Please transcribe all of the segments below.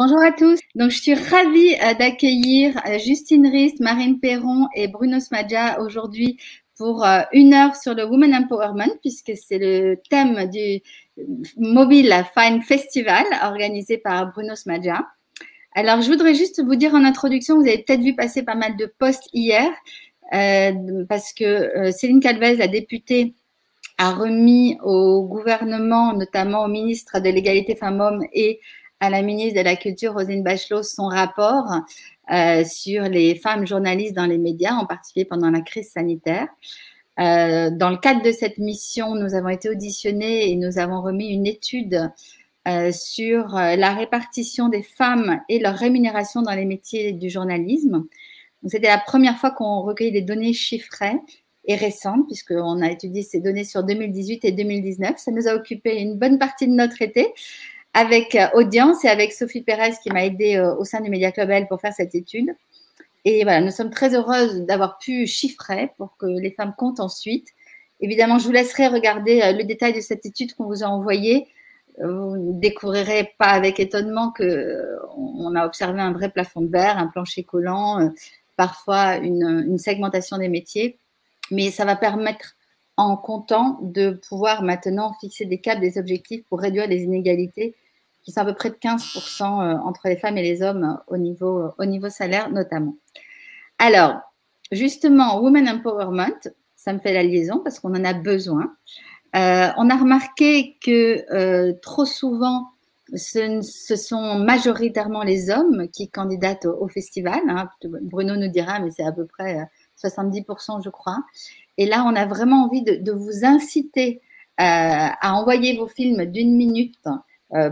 Bonjour à tous. Donc, je suis ravie d'accueillir Justine Rist, Marine Perron et Bruno Smadja aujourd'hui pour 1 heure sur le Women Empowerment, puisque c'est le thème du Mobile Fine Festival organisé par Bruno Smadja. Alors, je voudrais juste vous dire en introduction, vous avez peut-être vu passer pas mal de posts hier, parce que Céline Calvez, la députée, a remis au gouvernement, notamment au ministre de l'Égalité Femmes-Hommes et à la ministre de la Culture, Roselyne Bachelot, son rapport sur les femmes journalistes dans les médias, en particulier pendant la crise sanitaire. Dans le cadre de cette mission, nous avons été auditionnés et nous avons remis une étude sur la répartition des femmes et leur rémunération dans les métiers du journalisme. C'était la première fois qu'on recueillait des données chiffrées et récentes, puisqu'on a étudié ces données sur 2018 et 2019. Ça nous a occupé une bonne partie de notre été avec Audience et avec Sophie Pérez qui m'a aidée au sein du Media Club L pour faire cette étude. Et voilà, nous sommes très heureuses d'avoir pu chiffrer pour que les femmes comptent ensuite. Évidemment, je vous laisserai regarder le détail de cette étude qu'on vous a envoyée. Vous ne découvrirez pas avec étonnement qu'on a observé un vrai plafond de verre, un plancher collant, parfois une segmentation des métiers. Mais ça va permettre, en comptant, de pouvoir maintenant fixer des caps, des objectifs pour réduire les inégalités qui sont à peu près de 15% entre les femmes et les hommes au niveau salaire notamment. Alors, justement, Women Empowerment, ça me fait la liaison parce qu'on en a besoin. On a remarqué que trop souvent, ce sont majoritairement les hommes qui candidatent au festival. Hein. Bruno nous dira, mais c'est à peu près 70%, je crois. Et là, on a vraiment envie de vous inciter à envoyer vos films d'1 minute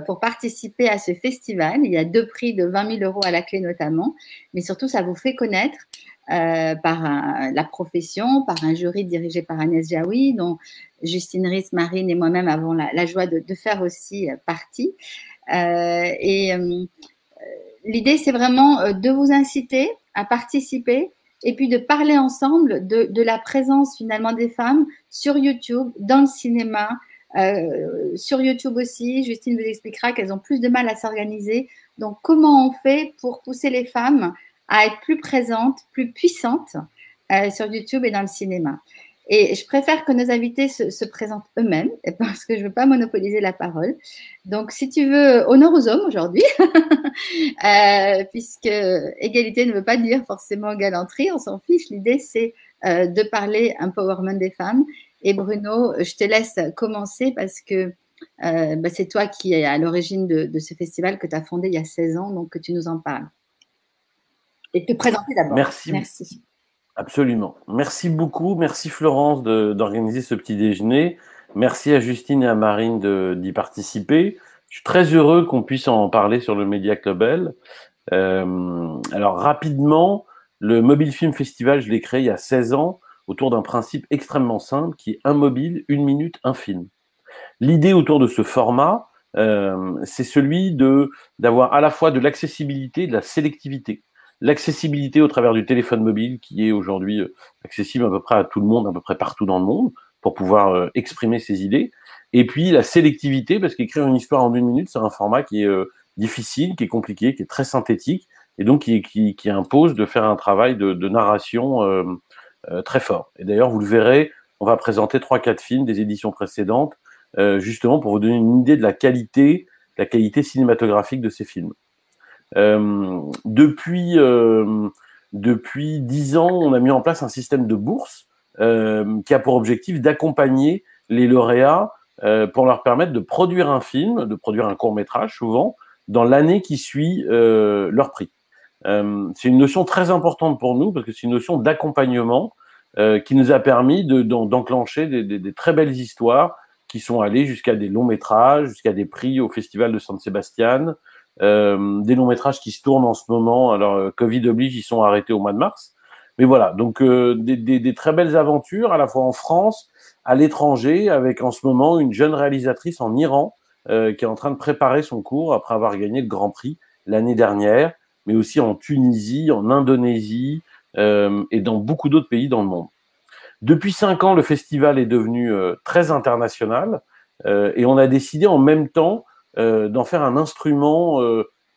pour participer à ce festival. Il y a 2 prix de 20 000 € à la clé notamment, mais surtout, ça vous fait connaître par la profession, par un jury dirigé par Agnès Jaoui, dont Justine Rist, Marine et moi-même avons la joie de faire aussi partie. L'idée, c'est vraiment de vous inciter à participer et puis de parler ensemble de la présence finalement des femmes sur YouTube, dans le cinéma, sur YouTube aussi. Justine vous expliquera qu'elles ont plus de mal à s'organiser. Donc, comment on fait pour pousser les femmes à être plus présentes, plus puissantes sur YouTube et dans le cinéma? Et je préfère que nos invités se présentent eux-mêmes parce que je ne veux pas monopoliser la parole. Donc, si tu veux, honneur aux hommes aujourd'hui, puisque égalité ne veut pas dire forcément galanterie, on s'en fiche. L'idée, c'est de parler empowerment des femmes. Et Bruno, je te laisse commencer parce que c'est toi qui es à l'origine de ce festival que tu as fondé il y a 16 ans, donc que tu nous en parles. Et te présenter d'abord. Merci. Absolument. Merci beaucoup. Merci Florence d'organiser ce petit déjeuner. Merci à Justine et à Marine d'y participer. Je suis très heureux qu'on puisse en parler sur le Media Club L. Alors rapidement, le Mobile Film Festival, je l'ai créé il y a 16 ans autour d'un principe extrêmement simple qui est un mobile, 1 minute, un film. L'idée autour de ce format, c'est celui d'avoir à la fois de l'accessibilité et de la sélectivité. L'accessibilité au travers du téléphone mobile qui est aujourd'hui accessible à peu près à tout le monde, à peu près partout dans le monde, pour pouvoir exprimer ses idées. Et puis la sélectivité, parce qu'écrire une histoire en 1 minute, c'est un format qui est difficile, qui est compliqué, qui est très synthétique, et donc qui impose de faire un travail de narration très fort. Et d'ailleurs, vous le verrez, on va présenter 3-4 films des éditions précédentes, justement pour vous donner une idée de la qualité cinématographique de ces films. Depuis 10 ans, on a mis en place un système de bourse qui a pour objectif d'accompagner les lauréats pour leur permettre de produire un film, de produire un court-métrage souvent, dans l'année qui suit leur prix. C'est une notion très importante pour nous parce que c'est une notion d'accompagnement qui nous a permis d'enclencher des très belles histoires qui sont allées jusqu'à des longs métrages, jusqu'à des prix au Festival de San Sebastian, des longs métrages qui se tournent en ce moment. Alors, Covid oblige, ils sont arrêtés au mois de mars. Mais voilà, donc des très belles aventures, à la fois en France, à l'étranger, avec en ce moment une jeune réalisatrice en Iran qui est en train de préparer son cours après avoir gagné le Grand Prix l'année dernière, mais aussi en Tunisie, en Indonésie et dans beaucoup d'autres pays dans le monde. Depuis 5 ans, le festival est devenu très international et on a décidé en même temps d'en faire un instrument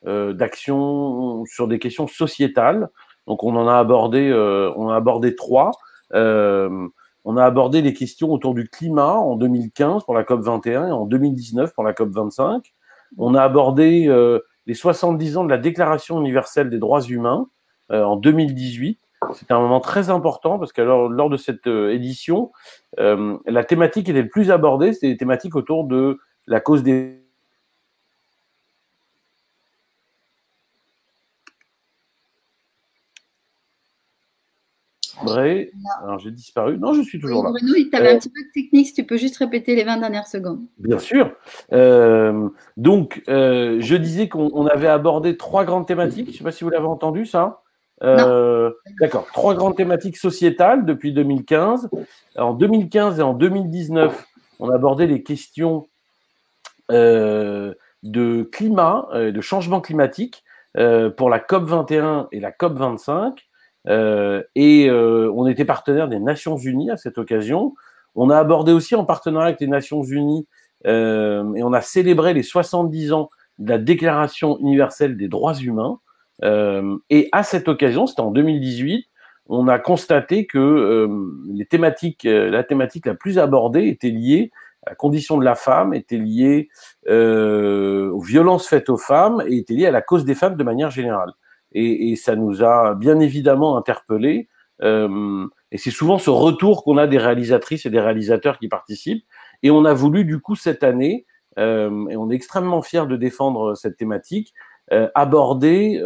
d'action sur des questions sociétales. Donc, on a abordé 3. On a abordé les questions autour du climat en 2015 pour la COP 21 et en 2019 pour la COP 25. On a abordé les 70 ans de la Déclaration universelle des droits humains en 2018. C'était un moment très important parce que lors de cette édition, la thématique qui était le plus abordée, c'était des thématiques autour de la cause des... Alors, j'ai disparu. Non, je suis toujours là. Bruno, il t'avait un petit peu de technique, si tu peux juste répéter les 20 dernières secondes. Bien sûr. Donc, je disais qu'on avait abordé 3 grandes thématiques. Je ne sais pas si vous l'avez entendu, ça. D'accord. 3 grandes thématiques sociétales depuis 2015. En 2015 et en 2019, on a abordé les questions de climat, de changement climatique pour la COP 21 et la COP 25. On était partenaire des Nations Unies à cette occasion. On a abordé aussi en partenariat avec les Nations Unies et on a célébré les 70 ans de la Déclaration universelle des droits humains. Et à cette occasion, c'était en 2018, on a constaté que la thématique la plus abordée était liée à la condition de la femme, était liée aux violences faites aux femmes et était liée à la cause des femmes de manière générale. Et ça nous a bien évidemment interpellés. Et c'est souvent ce retour qu'on a des réalisatrices et des réalisateurs qui participent. Et on a voulu, du coup, cette année, et on est extrêmement fiers de défendre cette thématique, aborder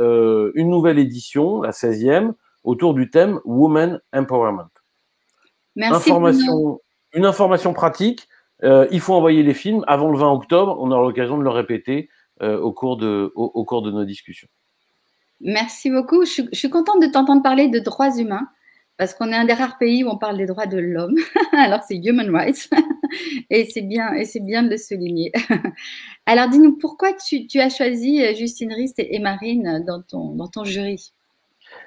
une nouvelle édition, la 16e, autour du thème Women Empowerment. Merci. Une information pratique, il faut envoyer les films avant le 20 octobre. On aura l'occasion de le répéter au cours de nos discussions. Merci beaucoup. Je suis contente de t'entendre parler de droits humains parce qu'on est un des rares pays où on parle des droits de l'homme. Alors, c'est Human Rights et c'est bien de le souligner. Alors, dis-nous, pourquoi tu as choisi Justine Rist et Marine dans ton jury?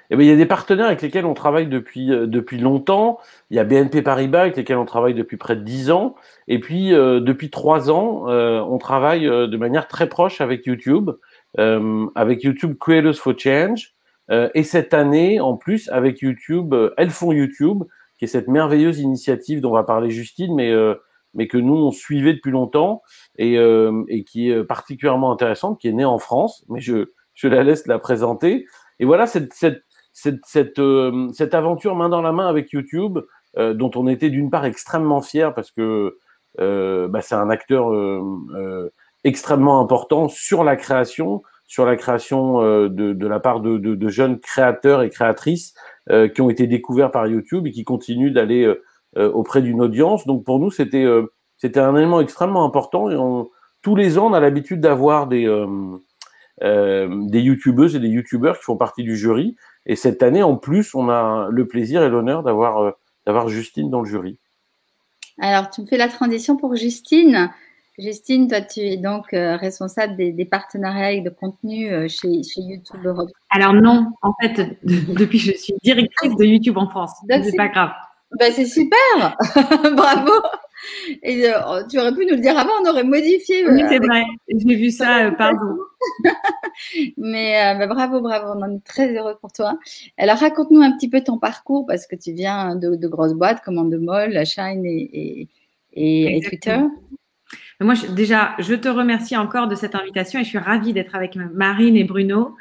Eh bien, il y a des partenaires avec lesquels on travaille depuis longtemps. Il y a BNP Paribas avec lesquels on travaille depuis près de 10 ans. Et puis, depuis 3 ans, on travaille de manière très proche avec YouTube Creators for Change. Et cette année, en plus, avec YouTube, Elles font YouTube, qui est cette merveilleuse initiative dont va parler Justine, mais que nous, on suivait depuis longtemps et qui est particulièrement intéressante, qui est née en France. Mais je la laisse la présenter. Et voilà, cette aventure main dans la main avec YouTube, dont on était d'une part extrêmement fiers parce que c'est un acteur extrêmement important sur la création de la part de jeunes créateurs et créatrices qui ont été découverts par YouTube et qui continuent d'aller auprès d'une audience. Donc pour nous, c'était un élément extrêmement important. Et tous les ans, on a l'habitude d'avoir des YouTubeuses et des YouTubeurs qui font partie du jury. Et cette année, en plus, on a le plaisir et l'honneur d'avoir Justine dans le jury. Alors, tu me fais la transition pour Justine. Justine, toi, tu es donc responsable des partenariats de contenu chez YouTube Europe. Alors non, en fait, depuis je suis directrice de YouTube en France. C'est pas grave. Ben, c'est super. Bravo. Et tu aurais pu nous le dire avant, on aurait modifié. Oui, c'est vrai. J'ai vu ça, pardon. Mais bravo, on en est très heureux pour toi. Alors, raconte-nous un petit peu ton parcours parce que tu viens de grosses boîtes comme Endemol, Shine et Twitter. Moi, déjà, je te remercie encore de cette invitation et je suis ravie d'être avec Marine et Bruno.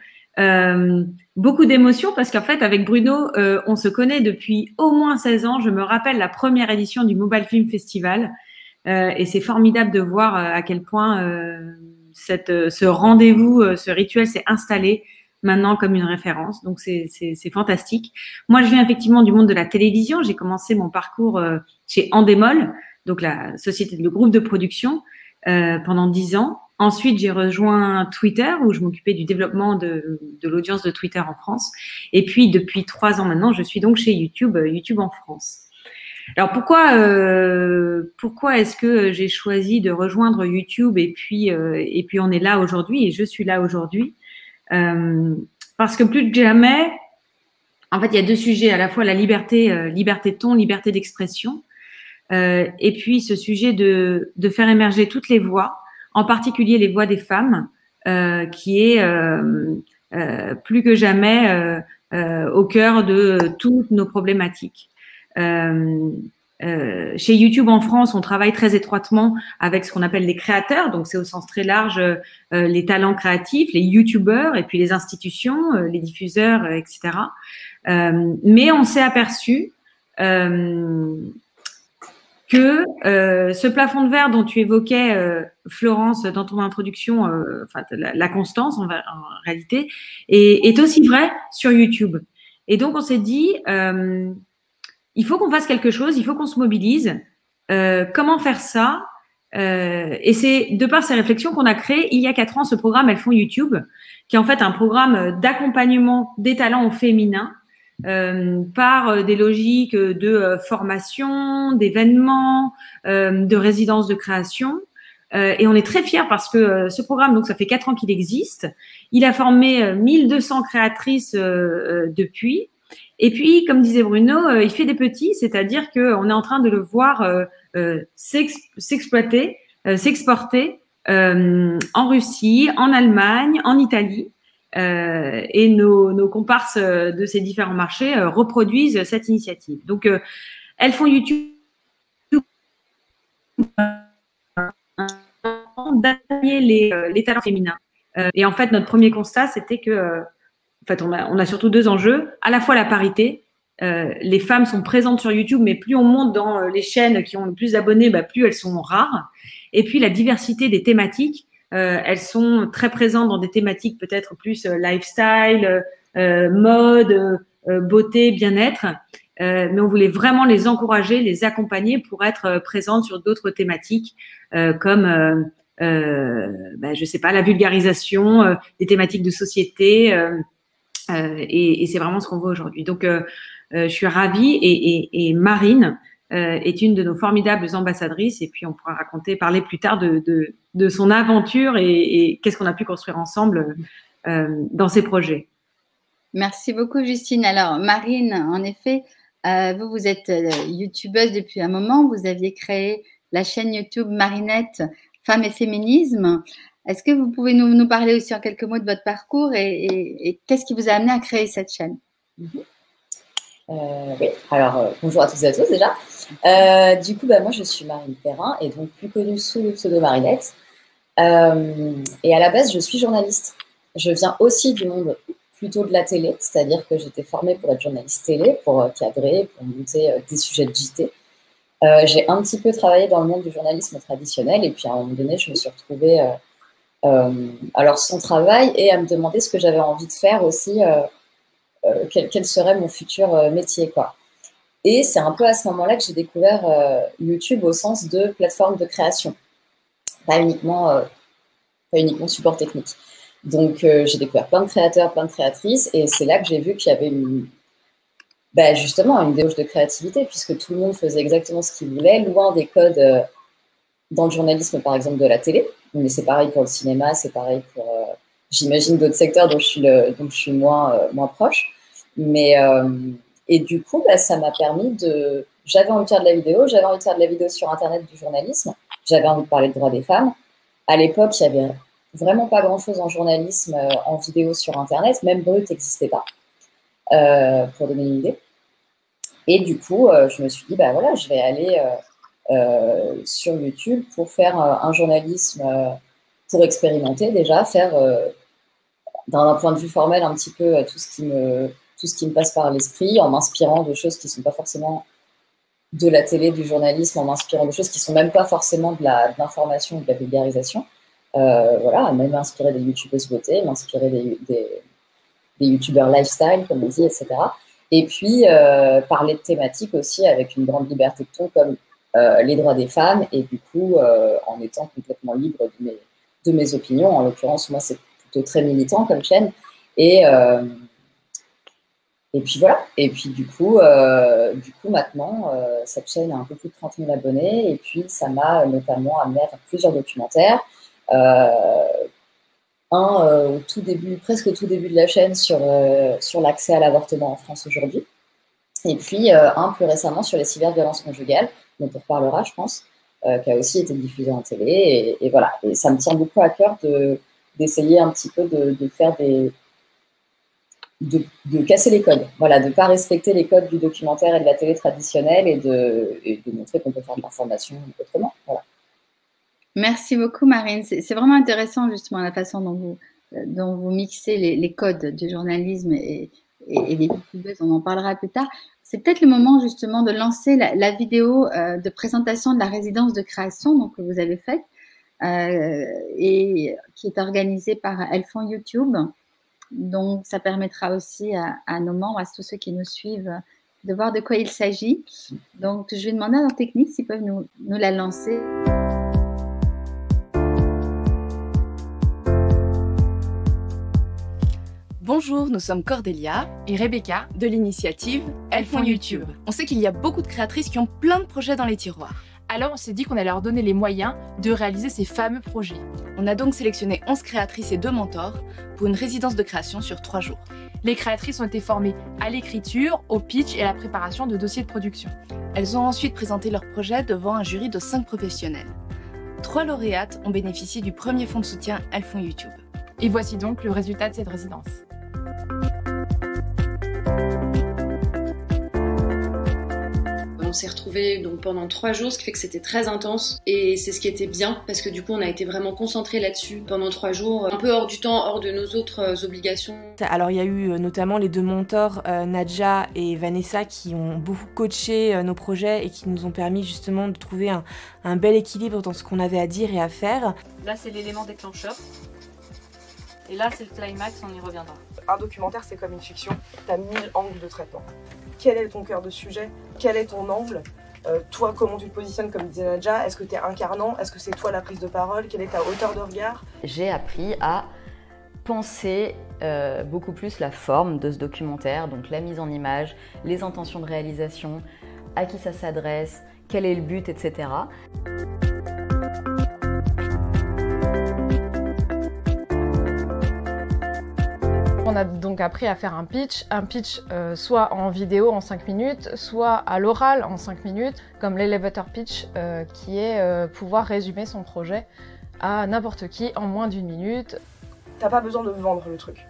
Beaucoup d'émotions parce qu'en fait, avec Bruno, on se connaît depuis au moins 16 ans. Je me rappelle la première édition du Mobile Film Festival et c'est formidable de voir à quel point ce rendez-vous, ce rituel s'est installé maintenant comme une référence. Donc, c'est fantastique. Moi, je viens effectivement du monde de la télévision. J'ai commencé mon parcours chez Endemol, donc la société, le groupe de production, pendant 10 ans. Ensuite, j'ai rejoint Twitter où je m'occupais du développement de l'audience de Twitter en France. Et puis, depuis 3 ans maintenant, je suis donc chez YouTube en France. Alors, pourquoi est-ce que j'ai choisi de rejoindre YouTube et puis on est là aujourd'hui et je suis là aujourd'hui parce que plus que jamais, en fait, il y a 2 sujets, à la fois la liberté de ton, liberté d'expression, et puis ce sujet de faire émerger toutes les voix, en particulier les voix des femmes, qui est plus que jamais au cœur de toutes nos problématiques. Chez YouTube en France, on travaille très étroitement avec ce qu'on appelle les créateurs, donc c'est au sens très large les talents créatifs, les YouTubeurs et puis les institutions, les diffuseurs, etc. Mais on s'est aperçu que ce plafond de verre dont tu évoquais, Florence, dans ton introduction, la constance en réalité, est aussi vrai sur YouTube. Et donc, on s'est dit, il faut qu'on fasse quelque chose, il faut qu'on se mobilise. Comment faire ça et c'est de par ces réflexions qu'on a créé il y a 4 ans ce programme Elles font YouTube, qui est en fait un programme d'accompagnement des talents au féminin par des logiques de formation, d'événements, de résidence de création. Et on est très fiers parce que ce programme, donc ça fait 4 ans qu'il existe. Il a formé 1200 créatrices depuis. Et puis, comme disait Bruno, il fait des petits, c'est-à-dire qu'on est en train de le voir s'exploiter, s'exporter en Russie, en Allemagne, en Italie. Et nos comparses de ces différents marchés reproduisent cette initiative. Donc, elles font YouTube d'accompagner les talents féminins. Et en fait, notre premier constat, c'était que en fait, on a surtout 2 enjeux. À la fois la parité. Les femmes sont présentes sur YouTube, mais plus on monte dans les chaînes qui ont le plus d'abonnés, plus elles sont rares. Et puis, la diversité des thématiques. Elles sont très présentes dans des thématiques peut-être plus lifestyle, mode, beauté, bien-être. Mais on voulait vraiment les encourager, les accompagner pour être présentes sur d'autres thématiques comme, je sais pas, la vulgarisation, des thématiques de société. Et c'est vraiment ce qu'on voit aujourd'hui. Donc, je suis ravie et Marine est une de nos formidables ambassadrices et puis on pourra parler plus tard de son aventure et qu'est-ce qu'on a pu construire ensemble dans ces projets. Merci beaucoup, Justine. Alors, Marine, en effet, vous êtes youtubeuse depuis un moment. Vous aviez créé la chaîne YouTube Marinette Femmes et Féminisme. Est-ce que vous pouvez nous parler aussi en quelques mots de votre parcours et qu'est-ce qui vous a amené à créer cette chaîne? Oui, alors bonjour à toutes et à tous déjà. Du coup, moi je suis Marine Perrin et donc plus connue sous le pseudo Marinette. Et à la base, je suis journaliste. Je viens aussi du monde plutôt de la télé, c'est-à-dire que j'étais formée pour être journaliste télé, pour cadrer, pour monter des sujets de JT. J'ai un petit peu travaillé dans le monde du journalisme traditionnel et puis à un moment donné, je me suis retrouvée alors sans travail et à me demander ce que j'avais envie de faire aussi, quel serait mon futur métier, quoi. Et c'est un peu à ce moment-là que j'ai découvert YouTube au sens de plateforme de création, pas uniquement support technique. Donc, j'ai découvert plein de créateurs, plein de créatrices et c'est là que j'ai vu qu'il y avait justement une débauche de créativité puisque tout le monde faisait exactement ce qu'il voulait, loin des codes dans le journalisme, par exemple, de la télé. Mais c'est pareil pour le cinéma, c'est pareil pour, j'imagine, d'autres secteurs dont je suis moins proche. Mais, et du coup, ça m'a permis de... J'avais envie de faire de la vidéo, j'avais envie de faire de la vidéo sur Internet du journalisme, j'avais envie de parler de droits des femmes. À l'époque, il n'y avait vraiment pas grand-chose en journalisme, en vidéo sur Internet, même Brut n'existait pas, pour donner une idée. Et du coup, je me suis dit, voilà, je vais aller sur YouTube pour faire un journalisme, pour expérimenter déjà, faire d'un point de vue formel un petit peu tout ce qui me passe par l'esprit, en m'inspirant de choses qui ne sont pas forcément de la télé, du journalisme, en m'inspirant de choses qui ne sont même pas forcément de l'information ou de la vulgarisation. Voilà, même m'inspirer des youtubeuses beauté, m'inspirer des youtubeurs lifestyle, comme on dit, etc. Et puis, parler de thématiques aussi avec une grande liberté de ton, comme les droits des femmes, et du coup, en étant complètement libre de mes opinions. En l'occurrence, moi, c'est plutôt très militant comme chaîne. Et puis voilà. Et puis du coup maintenant, cette chaîne a un peu plus de 30 000 abonnés. Et puis ça m'a notamment amené à faire plusieurs documentaires. Au tout début, presque au tout début de la chaîne sur l'accès à l'avortement en France aujourd'hui. Et puis un plus récemment sur les cyberviolences conjugales, dont on reparlera, je pense, qui a aussi été diffusé en télé. Et voilà. Et ça me tient beaucoup à cœur de d'essayer un petit peu de faire de casser les codes, voilà, de ne pas respecter les codes du documentaire et de la télé traditionnelle et de montrer qu'on peut faire de l'information autrement. Voilà. Merci beaucoup, Marine. C'est vraiment intéressant, justement, la façon dont vous mixez les codes du journalisme et des youtubeuses. On en parlera plus tard. C'est peut-être le moment, justement, de lancer la vidéo de présentation de la résidence de création donc, que vous avez faite et qui est organisée par Elles font YouTube. Donc, ça permettra aussi à nos membres, à tous ceux qui nous suivent, de voir de quoi il s'agit. Donc, je vais demander à leur technique s'ils peuvent nous la lancer. Bonjour, nous sommes Cordélia et Rebecca de l'initiative Elles font YouTube. On sait qu'il y a beaucoup de créatrices qui ont plein de projets dans les tiroirs. Alors on s'est dit qu'on allait leur donner les moyens de réaliser ces fameux projets. On a donc sélectionné 11 créatrices et 2 mentors pour une résidence de création sur 3 jours. Les créatrices ont été formées à l'écriture, au pitch et à la préparation de dossiers de production. Elles ont ensuite présenté leur projet devant un jury de 5 professionnels. 3 lauréates ont bénéficié du premier fonds de soutien Elles font YouTube. Et voici donc le résultat de cette résidence. On s'est retrouvés donc pendant 3 jours, ce qui fait que c'était très intense et c'est ce qui était bien parce que du coup on a été vraiment concentrés là-dessus pendant 3 jours, un peu hors du temps, hors de nos autres obligations. Alors il y a eu notamment les 2 mentors, Nadja et Vanessa, qui ont beaucoup coaché nos projets et qui nous ont permis justement de trouver un bel équilibre dans ce qu'on avait à dire et à faire. Là c'est l'élément déclencheur. Et là, c'est le climax, on y reviendra. Un documentaire, c'est comme une fiction. Tu as 1000 angles de traitement. Quel est ton cœur de sujet? Quel est ton angle? Toi, comment tu te positionnes, comme disait Nadja? Est-ce que tu es incarnant? Est-ce que c'est toi la prise de parole? Quelle est ta hauteur de regard? J'ai appris à penser beaucoup plus la forme de ce documentaire, donc la mise en image, les intentions de réalisation, à qui ça s'adresse, quel est le but, etc. On a donc appris à faire un pitch soit en vidéo en 5 minutes, soit à l'oral en 5 minutes, comme l'elevator pitch qui est pouvoir résumer son projet à n'importe qui en moins d'1 minute. T'as pas besoin de vendre le truc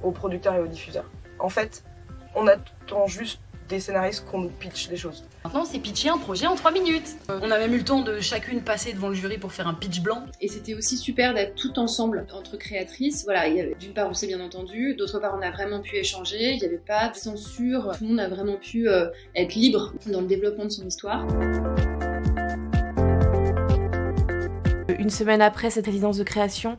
aux producteurs et aux diffuseurs. En fait, on attend juste des scénaristes qu'on nous pitch des choses. Maintenant, c'est pitcher un projet en 3 minutes. On a même eu le temps de chacune passer devant le jury pour faire un pitch blanc. Et c'était aussi super d'être tout ensemble entre créatrices. Voilà, d'une part on s'est bien entendu, d'autre part on a vraiment pu échanger, il n'y avait pas de censure, tout le monde a vraiment pu être libre dans le développement de son histoire. Une semaine après cette résidence de création,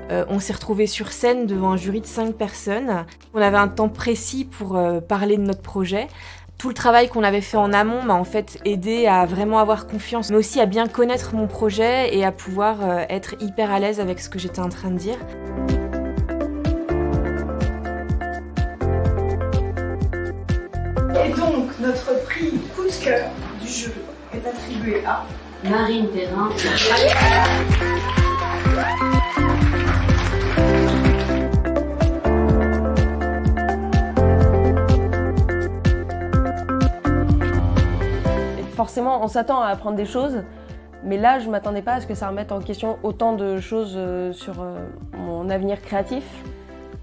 on s'est retrouvés sur scène devant un jury de 5 personnes. On avait un temps précis pour parler de notre projet. Tout le travail qu'on avait fait en amont m'a en fait aidé à vraiment avoir confiance, mais aussi à bien connaître mon projet et à pouvoir être hyper à l'aise avec ce que j'étais en train de dire. Et donc, notre prix coup de cœur du jeu est attribué à Marine Perrin. Forcément, on s'attend à apprendre des choses, mais là, je ne m'attendais pas à ce que ça remette en question autant de choses sur mon avenir créatif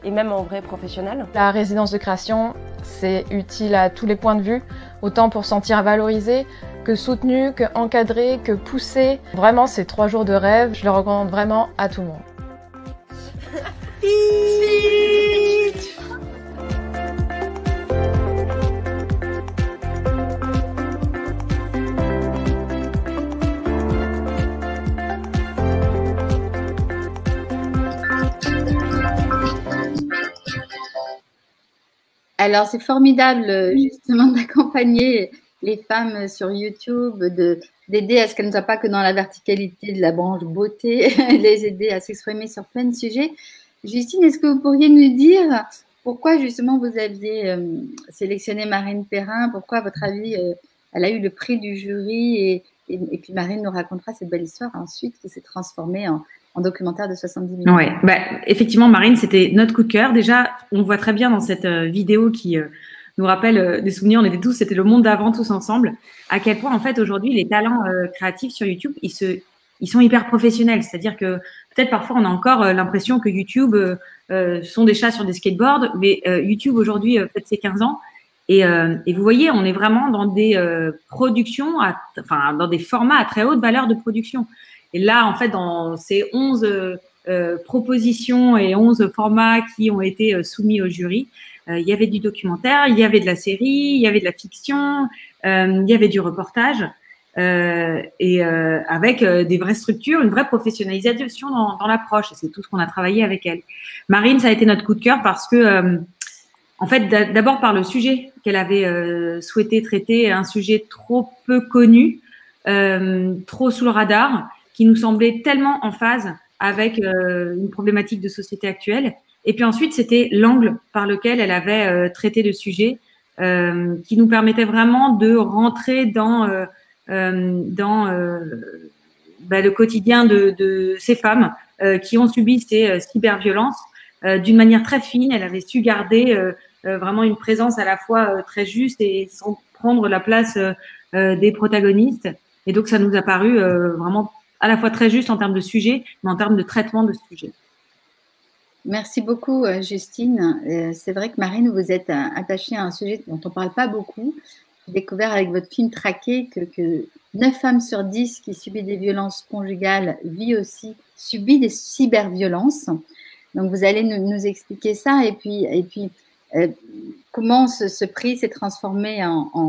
et même en vrai professionnel. La résidence de création, c'est utile à tous les points de vue, autant pour se sentir valorisé, que soutenu, que encadré, que poussé. Vraiment, c'est 3 jours de rêve, je le recommande vraiment à tout le monde. Alors, c'est formidable, justement, d'accompagner les femmes sur YouTube, d'aider à ce qu'elles ne soient pas que dans la verticalité de la branche beauté, les aider à s'exprimer sur plein de sujets. Justine, est-ce que vous pourriez nous dire pourquoi, justement, vous aviez sélectionné Marine Perrin? Pourquoi, à votre avis, elle a eu le prix du jury et puis Marine nous racontera cette belle histoire ensuite qui s'est transformée en documentaire de 70 minutes. Ouais, effectivement, Marine, c'était notre coup de cœur. Déjà, on voit très bien dans cette vidéo qui nous rappelle des souvenirs. On était tous, c'était le monde d'avant, tous ensemble. À quel point, en fait, aujourd'hui, les talents créatifs sur YouTube, ils sont hyper professionnels. C'est-à-dire que peut-être parfois on a encore l'impression que YouTube sont des chats sur des skateboards, mais YouTube aujourd'hui fête ses 15 ans. Et vous voyez, on est vraiment dans des productions, dans des formats à très haute valeur de production. Et là, en fait, dans ces 11 propositions et 11 formats qui ont été soumis au jury, il y avait du documentaire, il y avait de la série, il y avait de la fiction, il y avait du reportage, avec des vraies structures, une vraie professionnalisation dans l'approche. Et c'est tout ce qu'on a travaillé avec elle. Marine, ça a été notre coup de cœur parce que, en fait, d'abord par le sujet qu'elle avait souhaité traiter, un sujet trop peu connu, trop sous le radar, qui nous semblait tellement en phase avec une problématique de société actuelle. Et puis ensuite, c'était l'angle par lequel elle avait traité le sujet, qui nous permettait vraiment de rentrer dans le quotidien de ces femmes qui ont subi ces cyberviolences d'une manière très fine. Elle avait su garder vraiment une présence à la fois très juste et sans prendre la place des protagonistes. Et donc, ça nous a paru vraiment à la fois très juste en termes de sujet, mais en termes de traitement de ce sujet. Merci beaucoup, Justine. C'est vrai que Marine, vous êtes attachée à un sujet dont on ne parle pas beaucoup. J'ai découvert avec votre film Traqué que 9 femmes sur 10 qui subissent des violences conjugales subissent des cyberviolences. Donc, vous allez nous expliquer ça et puis comment ce prix s'est transformé en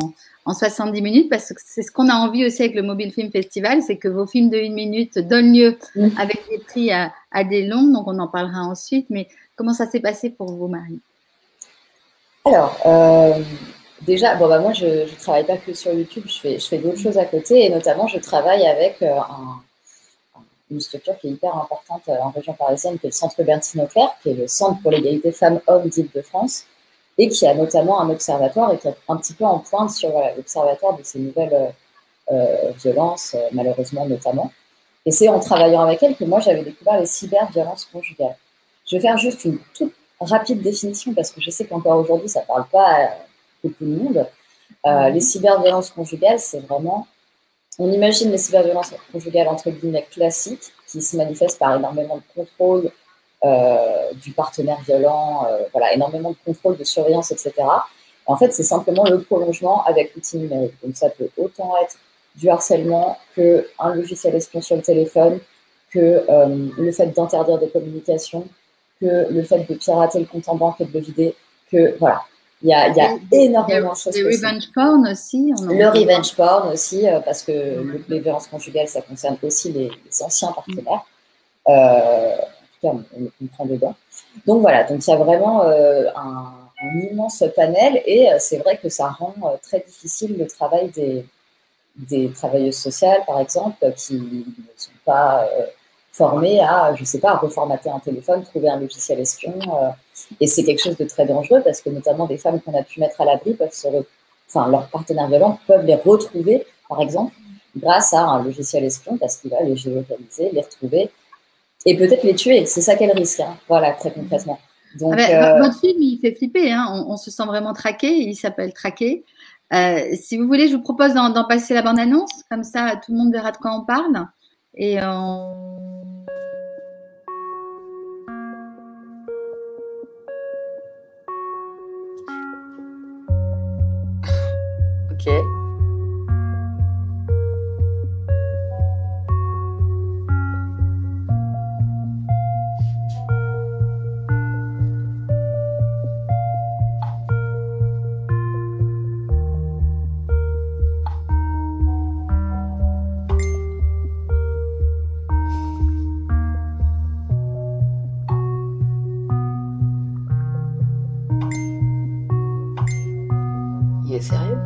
70 minutes, parce que c'est ce qu'on a envie aussi avec le Mobile Film Festival, c'est que vos films de 1 minute donnent lieu avec des prix à des longs, donc on en parlera ensuite. Mais comment ça s'est passé pour vous, Marie? Alors, déjà, moi je ne travaille pas que sur YouTube, je fais d'autres choses à côté, et notamment je travaille avec une structure qui est hyper importante en région parisienne, qui est le Centre Bertine Auclair, qui est le Centre pour l'égalité femmes-hommes d'Île-de-France, et qui a notamment un observatoire et qui est un petit peu en pointe sur l'observatoire de ces nouvelles violences, malheureusement notamment. Et c'est en travaillant avec elle que moi j'avais découvert les cyberviolences conjugales. Je vais faire juste une toute rapide définition parce que je sais qu'encore aujourd'hui ça ne parle pas à beaucoup de monde. Les cyberviolences conjugales, c'est vraiment... On imagine les cyberviolences conjugales entre guillemets classiques qui se manifestent par énormément de contrôle du partenaire violent, énormément de contrôle, de surveillance, etc. En fait, c'est simplement le prolongement avec l'outil numérique. Donc, ça peut autant être du harcèlement qu'un logiciel espion sur le téléphone, que le fait d'interdire des communications, que le fait de pirater le compte en banque et de le vider, que voilà. Il y a énormément de choses. Le revenge porn aussi. Le revenge porn aussi, parce que les violences conjugales, ça concerne aussi les anciens partenaires. On le comprend dedans. Donc voilà, donc il y a vraiment un immense panel et c'est vrai que ça rend très difficile le travail des travailleuses sociales, par exemple, qui ne sont pas formées à, je sais pas, à reformater un téléphone, trouver un logiciel espion. Et c'est quelque chose de très dangereux parce que notamment des femmes qu'on a pu mettre à l'abri leurs partenaires violents peuvent les retrouver, par exemple, grâce à un logiciel espion parce qu'il va les géolocaliser, les retrouver et peut-être les tuer. C'est ça qu'elle risque, hein. Voilà, très concrètement. Donc, votre film, il fait flipper, hein. On se sent vraiment traqué. Il s'appelle Traqué. Si vous voulez, je vous propose d'en passer la bande-annonce. Comme ça, tout le monde verra de quoi on parle. Et Ok. Il est sérieux?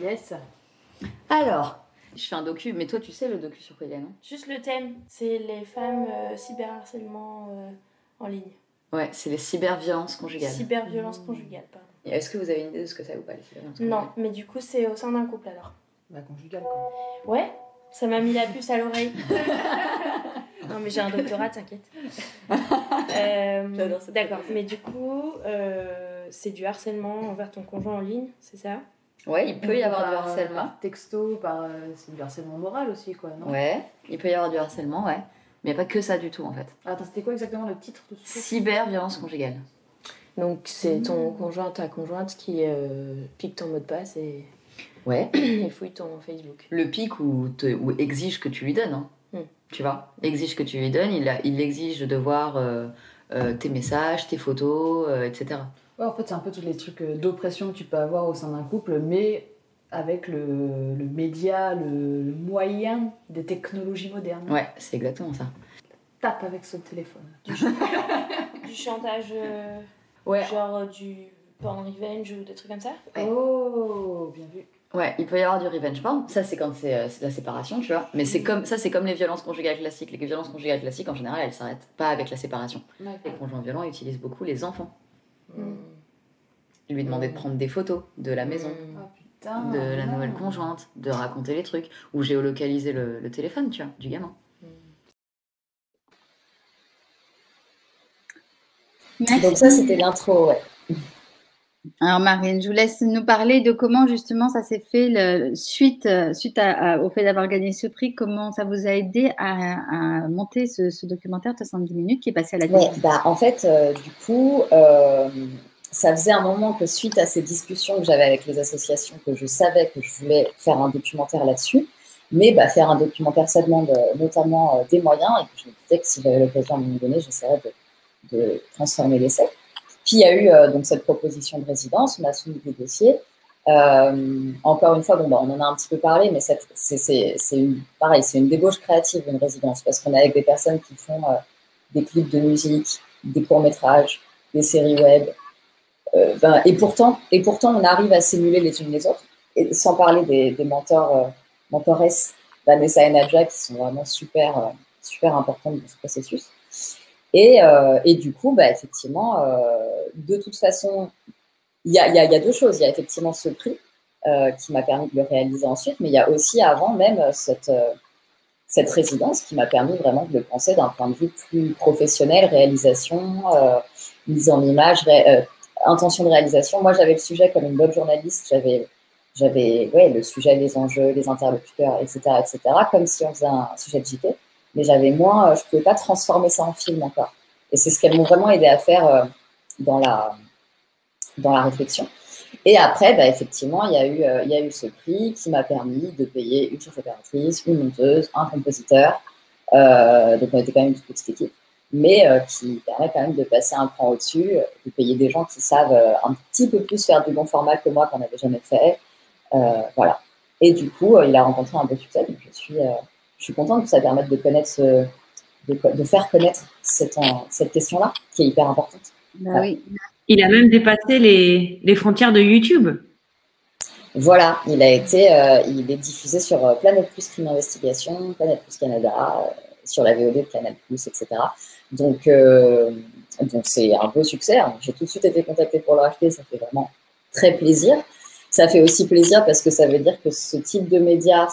Yes. Alors, je fais un docu, mais toi tu sais le docu sur quoi il est, non? Juste le thème, c'est les femmes cyberharcèlement en ligne. Ouais, c'est les cyberviolences conjugales. Cyberviolences conjugales, pardon. Et est-ce que vous avez une idée de ce que c'est ou pas les violences Non, conjugales? mais du coup, c'est au sein d'un couple alors. Bah, conjugal, quoi. Ouais, ça m'a mis la puce à l'oreille. Non, mais j'ai un doctorat, t'inquiète. D'accord, mais du coup, c'est du harcèlement envers ton conjoint en ligne, c'est ça? Ouais, il peut y avoir du harcèlement. Par texto, c'est du harcèlement moral aussi, quoi, non? Ouais, il peut y avoir du harcèlement, ouais. Mais il n'y a pas que ça du tout, en fait. Attends, c'était quoi exactement le titre de ce truc? Cyberviolence conjugale. Donc, c'est ton conjoint, ta conjointe qui pique ton mot de passe et... Ouais. et fouille ton Facebook. Le pique ou exige que tu lui donnes, hein. Tu vois, exige que tu lui donnes, il exige de voir tes messages, tes photos, etc. Ouais, en fait, c'est un peu tous les trucs d'oppression que tu peux avoir au sein d'un couple, mais avec le média, le moyen des technologies modernes. Ouais, c'est exactement ça. Tape avec son téléphone. Du chantage, ouais. Genre du porn revenge ou des trucs comme ça? Ouais. Oh, bien vu. Ouais, il peut y avoir du revenge porn. Ça, c'est quand c'est la séparation, tu vois. Mais c'est comme les violences conjugales classiques. Les violences conjugales classiques, en général, elles s'arrêtent pas avec la séparation. Ouais. Les conjoints violents utilisent beaucoup les enfants. Lui demander de prendre des photos de la maison, de la nouvelle conjointe, de raconter les trucs, ou géolocaliser le téléphone, tu vois, du gamin. Merci. Donc ça, c'était l'intro, ouais. Alors Marine, je vous laisse nous parler de comment justement ça s'est fait suite au fait d'avoir gagné ce prix, comment ça vous a aidé à monter ce documentaire de 70 minutes qui est passé à la télé. Ouais, en fait, du coup, ça faisait un moment que suite à ces discussions que j'avais avec les associations, que je savais que je voulais faire un documentaire là-dessus, mais faire un documentaire, ça demande notamment des moyens, et que je me disais que si j'avais l'occasion à un moment donné, j'essaierais de transformer l'essai. Puis il y a eu donc cette proposition de résidence, on a soumis des dossiers. Encore une fois, on en a un petit peu parlé, mais c'est une débauche créative, une résidence, parce qu'on est avec des personnes qui font des clips de musique, des courts-métrages, des séries web. Et pourtant, on arrive à s'émuler les unes les autres, et sans parler des mentoresses, Vanessa et Nadja, qui sont vraiment super importantes dans ce processus. Et du coup, effectivement, de toute façon, il y a deux choses. Il y a effectivement ce prix qui m'a permis de le réaliser ensuite, mais il y a aussi avant même cette résidence qui m'a permis vraiment de le penser d'un point de vue plus professionnel, réalisation, mise en image, intention de réalisation. Moi, j'avais le sujet comme une bonne journaliste, j'avais le sujet, les enjeux, les interlocuteurs, etc., comme si on faisait un sujet de JT. Mais j'avais moins, je ne pouvais pas transformer ça en film encore. Et c'est ce qu'elles m'ont vraiment aidé à faire dans la réflexion. Et après, effectivement, il y a eu ce prix qui m'a permis de payer une chef opératrice, une monteuse, un compositeur. Donc on était quand même une toute petite équipe, mais qui permet quand même de passer un cran au-dessus, de payer des gens qui savent un petit peu plus faire du bon format que moi, qu'on n'avait jamais fait. Voilà. Et du coup, il a rencontré un beau succès. Donc je suis contente que ça permette de connaître de faire connaître cette question-là, qui est hyper importante. Voilà. Oui. Il a même dépassé les frontières de YouTube. Voilà, il est diffusé sur Planète Plus Crime Investigation, Planète Plus Canada, sur la VOD de Canal Plus, etc. Donc c'est un beau succès. J'ai tout de suite été contactée pour le racheter, ça fait vraiment très plaisir. Ça fait aussi plaisir parce que ça veut dire que ce type de médias,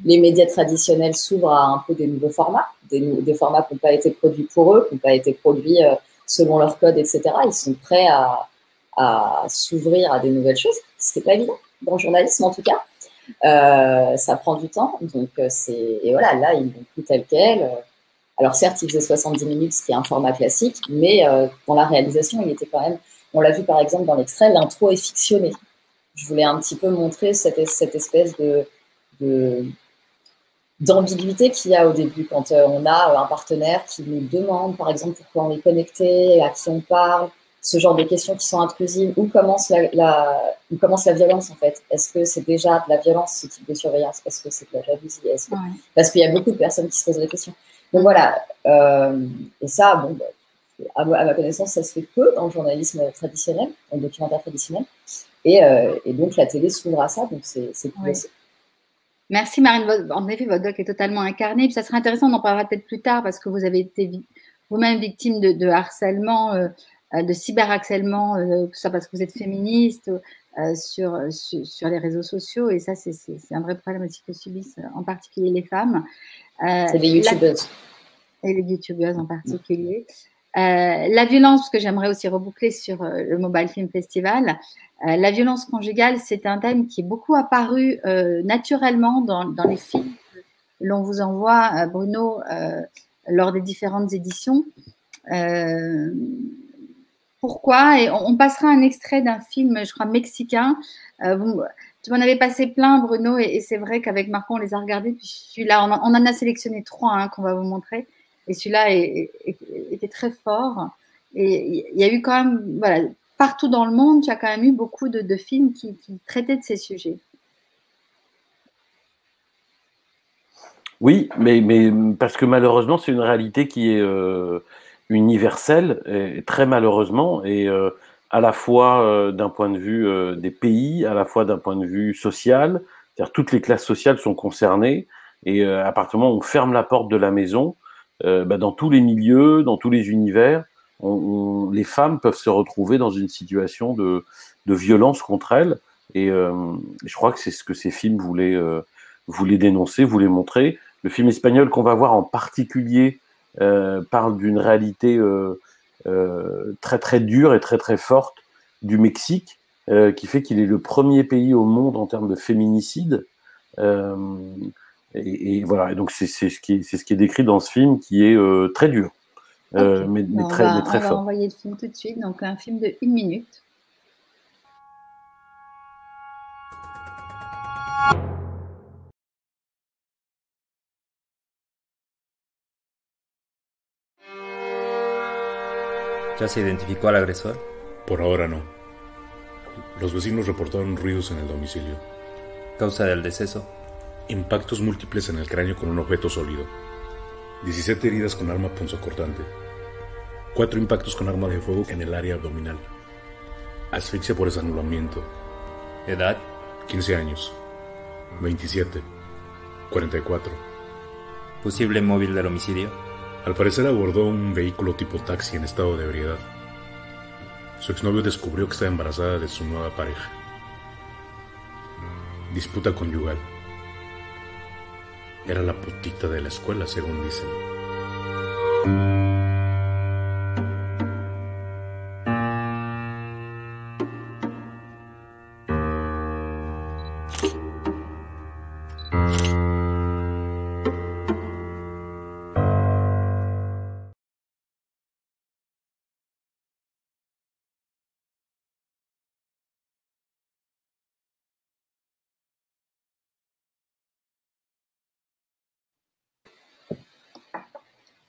les médias traditionnels s'ouvrent à un peu des nouveaux formats, des formats qui n'ont pas été produits pour eux, qui n'ont pas été produits selon leur code, etc. Ils sont prêts à s'ouvrir à des nouvelles choses, ce qui n'est pas évident dans le journalisme en tout cas. Ça prend du temps, donc et voilà, là ils l'ont pris tel quel. Alors certes, il faisait 70 minutes, ce qui est un format classique, mais dans la réalisation, il était quand même, on l'a vu par exemple dans l'extrait, l'intro est fictionnée. Je voulais un petit peu montrer cette espèce d'ambiguïté qu'il y a au début quand on a un partenaire qui nous demande par exemple pourquoi on est connecté, à qui on parle, ce genre de questions qui sont intrusives. Où commence la violence en fait? Est-ce que c'est déjà de la violence ce type de surveillance? Est-ce que c'est de la jalousie? Parce qu'il y a beaucoup de personnes qui se posent des questions. Donc voilà, et ça, à ma connaissance, ça se fait peu dans le journalisme traditionnel, dans le documentaire traditionnel, et donc la télé s'ouvre à ça, donc c'est cool aussi. Merci Marine, en effet votre doc est totalement incarné, puis ça serait intéressant, on en parlera peut-être plus tard parce que vous avez été vous-même victime de harcèlement de cyberharcèlement, que ce soit parce que vous êtes féministe, sur les réseaux sociaux. Et ça, c'est un vrai problème aussi que subissent en particulier les femmes. C'est les youtubeuses. Et les youtubeuses en particulier. La violence, parce que j'aimerais aussi reboucler sur le Mobile Film Festival, la violence conjugale, c'est un thème qui est beaucoup apparu naturellement dans les films que l'on vous envoie, Bruno, lors des différentes éditions. Pourquoi? Et on passera un extrait d'un film, je crois, mexicain. Tu m'en avais passé plein, Bruno, et c'est vrai qu'avec Marco, on les a regardés. Puis celui-là, on en a sélectionné 3 qu'on va vous montrer. Et celui-là était très fort. Et il y a eu quand même, voilà, partout dans le monde, il y a quand même eu beaucoup de films qui traitaient de ces sujets. Oui, mais parce que malheureusement, c'est une réalité qui est universelle, et très malheureusement, et à la fois d'un point de vue des pays, à la fois d'un point de vue social, c'est-à-dire toutes les classes sociales sont concernées, et à partir du moment où on ferme la porte de la maison, dans tous les milieux, dans tous les univers, les femmes peuvent se retrouver dans une situation de violence contre elles, et je crois que c'est ce que ces films voulaient dénoncer, voulaient montrer. Le film espagnol qu'on va voir en particulier parle d'une réalité très très dure et très très forte du Mexique, qui fait qu'il est le premier pays au monde en termes de féminicide. Et voilà, et donc c'est ce qui est décrit dans ce film, qui est très dur, Okay. mais très on va fort. envoyer le film tout de suite, donc un film de 1 minute. ¿Ya se identificó al agresor? Por ahora no. Los vecinos reportaron ruidos en el domicilio. ¿Causa del deceso? Impactos múltiples en el cráneo con un objeto sólido. 17 heridas con arma punzocortante. 4 impactos con arma de fuego en el área abdominal. Asfixia por estrangulamiento. ¿Edad? 15 años. 27. 44. ¿Posible móvil del homicidio? Al parecer abordó un vehículo tipo taxi en estado de ebriedad. Su exnovio descubrió que estaba embarazada de su nueva pareja. Disputa conyugal. Era la putita de la escuela, según dicen.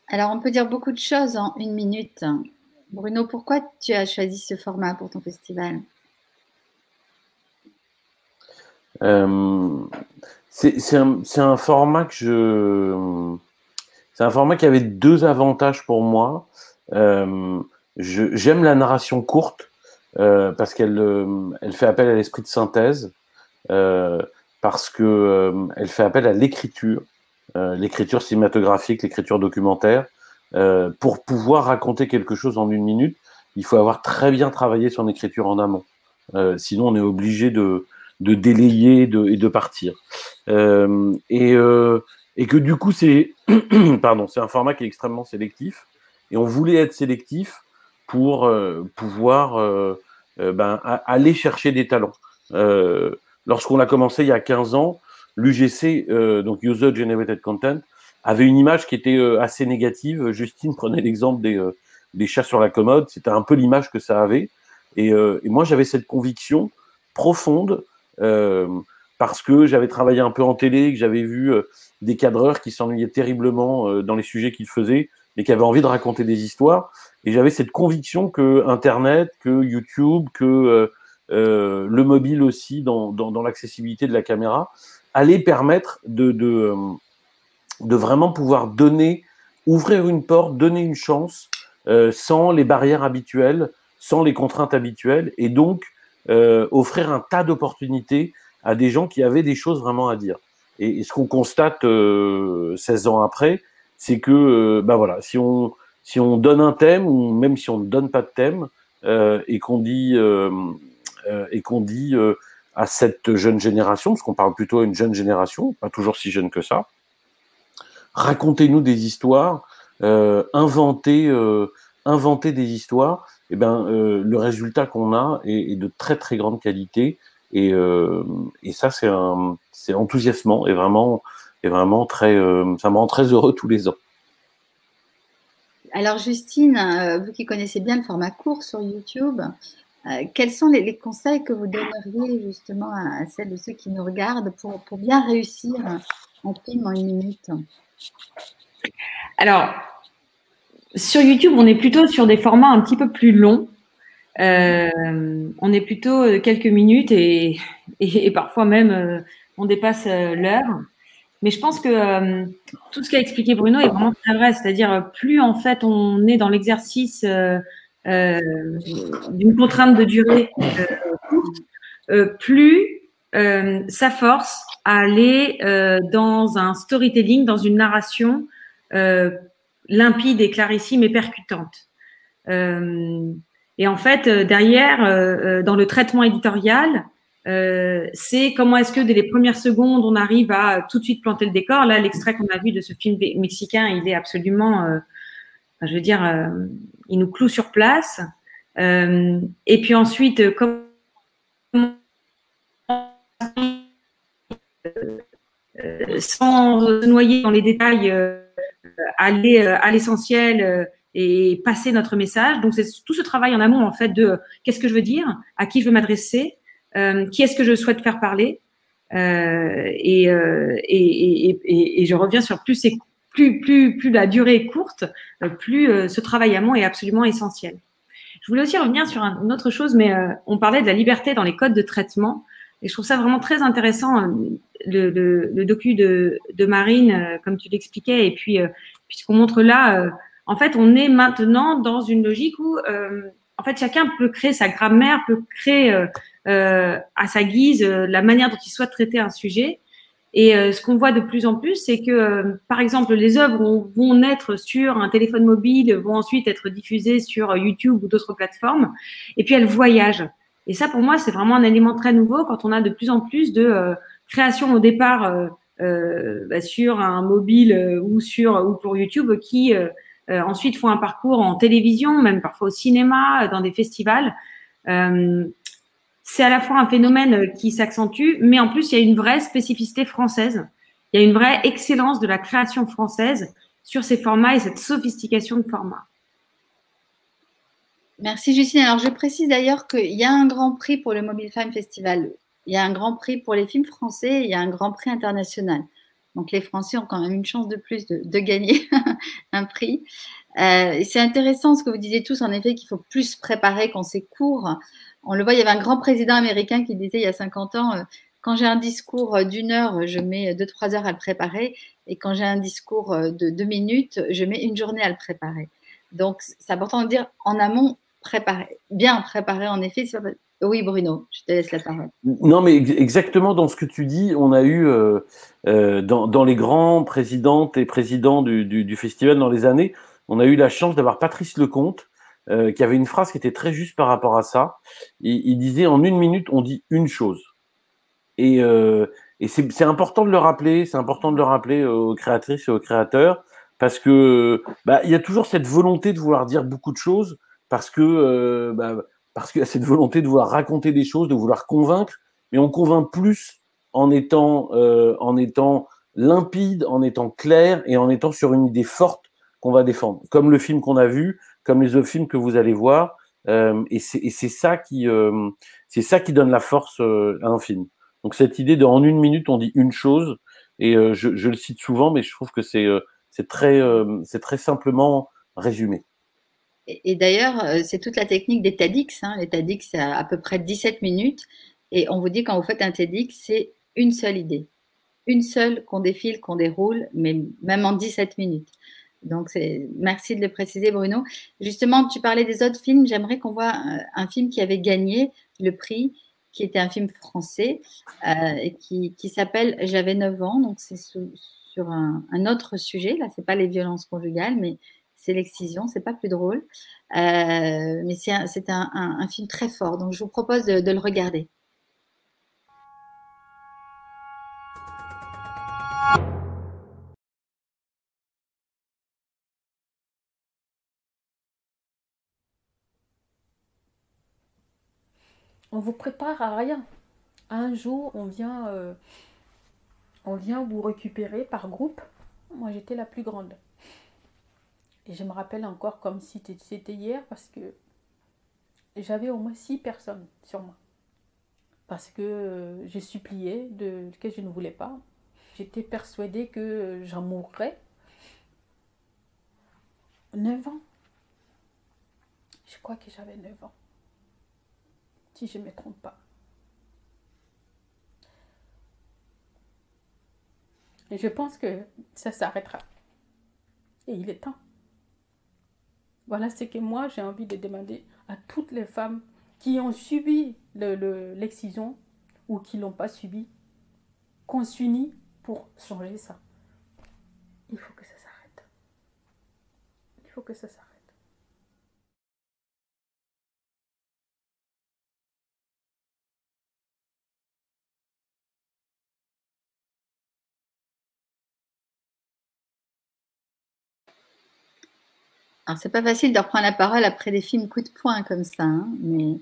Alors, on peut dire beaucoup de choses en 1 minute. Bruno, pourquoi tu as choisi ce format pour ton festival? C'est un format c'est un format qui avait 2 avantages pour moi. J'aime la narration courte parce qu'elle fait appel à l'esprit de synthèse, parce que elle fait appel à l'écriture cinématographique, l'écriture documentaire. Pour pouvoir raconter quelque chose en 1 minute, il faut avoir très bien travaillé son écriture en amont. Sinon, on est obligé de délayer et de partir. Et que du coup, c'est un format qui est extrêmement sélectif. Et on voulait être sélectif pour pouvoir aller chercher des talents. Lorsqu'on a commencé il y a 15 ans, l'UGC, donc User Generated Content, avait une image qui était assez négative. Justine prenait l'exemple des chats sur la commode. C'était un peu l'image que ça avait. Et moi, j'avais cette conviction profonde, parce que j'avais travaillé un peu en télé, que j'avais vu des cadreurs qui s'ennuyaient terriblement dans les sujets qu'ils faisaient, mais qui avaient envie de raconter des histoires. Et j'avais cette conviction que Internet, que YouTube, que le mobile aussi, dans l'accessibilité de la caméra, allait permettre de vraiment pouvoir ouvrir une porte, donner une chance, sans les barrières habituelles, sans les contraintes habituelles, et donc offrir un tas d'opportunités à des gens qui avaient des choses vraiment à dire. Et ce qu'on constate 16 ans après, c'est que voilà, si si on donne un thème ou même si on ne donne pas de thème et qu'on dit à cette jeune génération, parce qu'on parle plutôt à une jeune génération, pas toujours si jeune que ça, racontez-nous des histoires, inventez des histoires, et le résultat qu'on a est de très très grande qualité, et ça c'est enthousiasmant et vraiment très, ça me rend très heureux tous les ans. Alors Justine, vous qui connaissez bien le format court sur YouTube, quels sont les conseils que vous donneriez justement à celles ou ceux qui nous regardent pour bien réussir un film en 1 minute? Alors, sur YouTube, on est plutôt sur des formats un petit peu plus longs. On est plutôt quelques minutes et parfois même on dépasse l'heure. Mais je pense que tout ce qu'a expliqué Bruno est vraiment très vrai. C'est-à-dire, plus en fait on est dans l'exercice d'une contrainte de durée courte, plus ça force à aller dans un storytelling, dans une narration limpide et clarissime et percutante. Et en fait, derrière, dans le traitement éditorial, c'est comment est-ce que dès les premières secondes, on arrive à tout de suite planter le décor. Là, l'extrait qu'on a vu de ce film mexicain, il est absolument, je veux dire, il nous cloue sur place. Et puis ensuite, comment sans se noyer dans les détails, aller à l'essentiel et passer notre message. Donc, c'est tout ce travail en amont, en fait, de qu'est-ce que je veux dire, à qui je veux m'adresser, qui est-ce que je souhaite faire parler. Et je reviens sur plus la durée est courte, plus ce travail amont est absolument essentiel. Je voulais aussi revenir sur une autre chose, mais on parlait de la liberté dans les codes de traitement. Et je trouve ça vraiment très intéressant, le docu de Marine, comme tu l'expliquais, et puis puisqu'on montre là, en fait, on est maintenant dans une logique où, en fait, chacun peut créer sa grammaire, peut créer à sa guise la manière dont il souhaite traiter un sujet. Et ce qu'on voit de plus en plus, c'est que, par exemple, les œuvres vont naître sur un téléphone mobile, vont ensuite être diffusées sur YouTube ou d'autres plateformes, et puis elles voyagent. Et ça, pour moi, c'est vraiment un élément très nouveau quand on a de plus en plus de créations au départ sur un mobile ou pour YouTube qui ensuite font un parcours en télévision, même parfois au cinéma, dans des festivals. C'est à la fois un phénomène qui s'accentue, mais en plus, il y a une vraie spécificité française. Il y a une vraie excellence de la création française sur ces formats et cette sophistication de formats. Merci Justine. Alors je précise d'ailleurs qu'il y a un grand prix pour le Mobile Film Festival. Il y a un grand prix pour les films français, il y a un grand prix international. Donc les Français ont quand même une chance de plus de gagner un prix. C'est intéressant ce que vous disiez tous, en effet, qu'il faut plus préparer quand c'est court. On le voit, il y avait un grand président américain qui disait il y a 50 ans, quand j'ai un discours d'1 heure, je mets 2-3 heures à le préparer. Et quand j'ai un discours de 2 minutes, je mets 1 journée à le préparer. Donc c'est important de dire en amont, bien préparé en effet. Oui, Bruno, je te laisse la parole. Non, mais exactement dans ce que tu dis, on a eu dans les grands présidentes et présidents du festival dans les années, on a eu la chance d'avoir Patrice Lecomte qui avait une phrase qui était très juste par rapport à ça. Il disait en 1 minute, on dit une chose. Et c'est important de le rappeler, aux créatrices et aux créateurs, parce que il y a toujours cette volonté de vouloir dire beaucoup de choses, parce qu'il y a cette volonté de vouloir raconter des choses, de vouloir convaincre, mais on convainc plus en étant limpide, en étant clair et en étant sur une idée forte qu'on va défendre, comme le film qu'on a vu, comme les autres films que vous allez voir, et c'est ça qui donne la force à un film. Donc cette idée de en 1 minute on dit une chose, et je le cite souvent, mais je trouve que c'est très simplement résumé. Et d'ailleurs, c'est toute la technique des TEDx. Les TEDx, c'est à peu près 17 minutes. Et on vous dit, quand vous faites un TEDx, c'est une seule idée. Une seule qu'on défile, qu'on déroule, mais même en 17 minutes. Donc, merci de le préciser, Bruno. Justement, tu parlais des autres films. J'aimerais qu'on voit un film qui avait gagné le prix, qui était un film français, et qui s'appelle « J'avais 9 ans ». Donc, c'est sur un autre sujet. Là, ce n'est pas les violences conjugales, mais c'est l'excision, c'est pas plus drôle. Mais c'est un film très fort, donc je vous propose de le regarder. On vous prépare à rien. Un jour, on vient vous récupérer par groupe. Moi, j'étais la plus grande. Et je me rappelle encore comme si c'était hier parce que j'avais au moins 6 personnes sur moi. Parce que j'ai supplié que je ne voulais pas. J'étais persuadée que j'en mourrais. 9 ans. Je crois que j'avais 9 ans. Si je ne me trompe pas. Et je pense que ça s'arrêtera. Et il est temps. Voilà ce que moi j'ai envie de demander à toutes les femmes qui ont subi l'excision ou qui ne l'ont pas subi, qu'on s'unit pour changer ça. Il faut que ça s'arrête. Il faut que ça s'arrête. Alors, c'est pas facile de reprendre la parole après des films coup de poing comme ça, hein, mais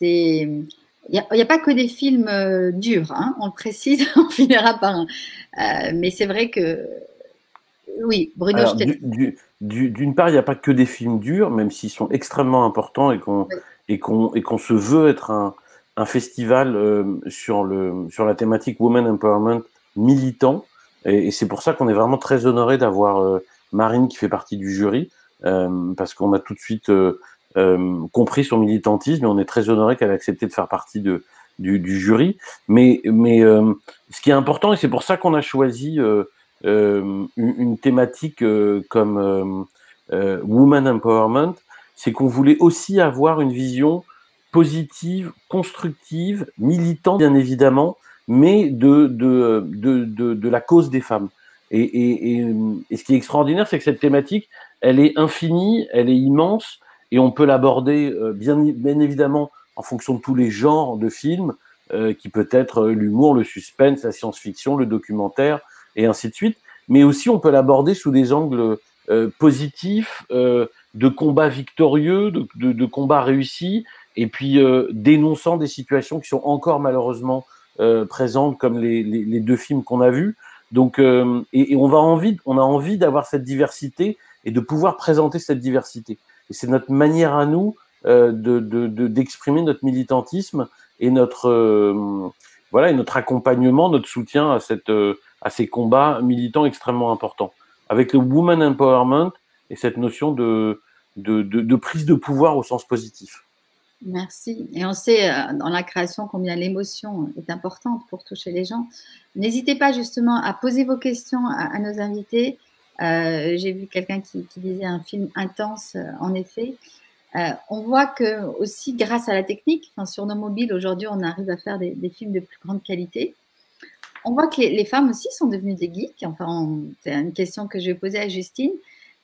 il n'y a pas que des films durs, hein, on le précise, on finira par un. Mais c'est vrai que, oui, Bruno, alors, d'une part, il n'y a pas que des films durs, même s'ils sont extrêmement importants et qu'on se veut être un festival sur la thématique Women Empowerment militant. Et c'est pour ça qu'on est vraiment très honoré d'avoir Marine qui fait partie du jury. Parce qu'on a tout de suite compris son militantisme et on est très honoré qu'elle ait accepté de faire partie du jury. Mais ce qui est important, et c'est pour ça qu'on a choisi une thématique comme Women Empowerment, c'est qu'on voulait aussi avoir une vision positive, constructive, militante bien évidemment, mais de la cause des femmes. Et ce qui est extraordinaire, c'est que cette thématique, elle est infinie, elle est immense, et on peut l'aborder bien évidemment en fonction de tous les genres de films, qui peut être l'humour, le suspense, la science-fiction, le documentaire, et ainsi de suite. Mais aussi, on peut l'aborder sous des angles positifs, de combats victorieux, de combats réussis, et puis dénonçant des situations qui sont encore malheureusement présentes, comme les 2 films qu'on a vus. Donc, et on a envie d'avoir cette diversité et de pouvoir présenter cette diversité. Et c'est notre manière à nous d'exprimer notre militantisme et notre accompagnement, notre soutien à ces combats militants extrêmement importants. Avec le Women Empowerment et cette notion de prise de pouvoir au sens positif. Merci. Et on sait dans la création combien l'émotion est importante pour toucher les gens. N'hésitez pas justement à poser vos questions à nos invités. J'ai vu quelqu'un qui disait un film intense, en effet. On voit que aussi grâce à la technique, sur nos mobiles aujourd'hui, on arrive à faire des films de plus grande qualité. On voit que les femmes aussi sont devenues des geeks. Enfin, c'est une question que je vais poser à Justine.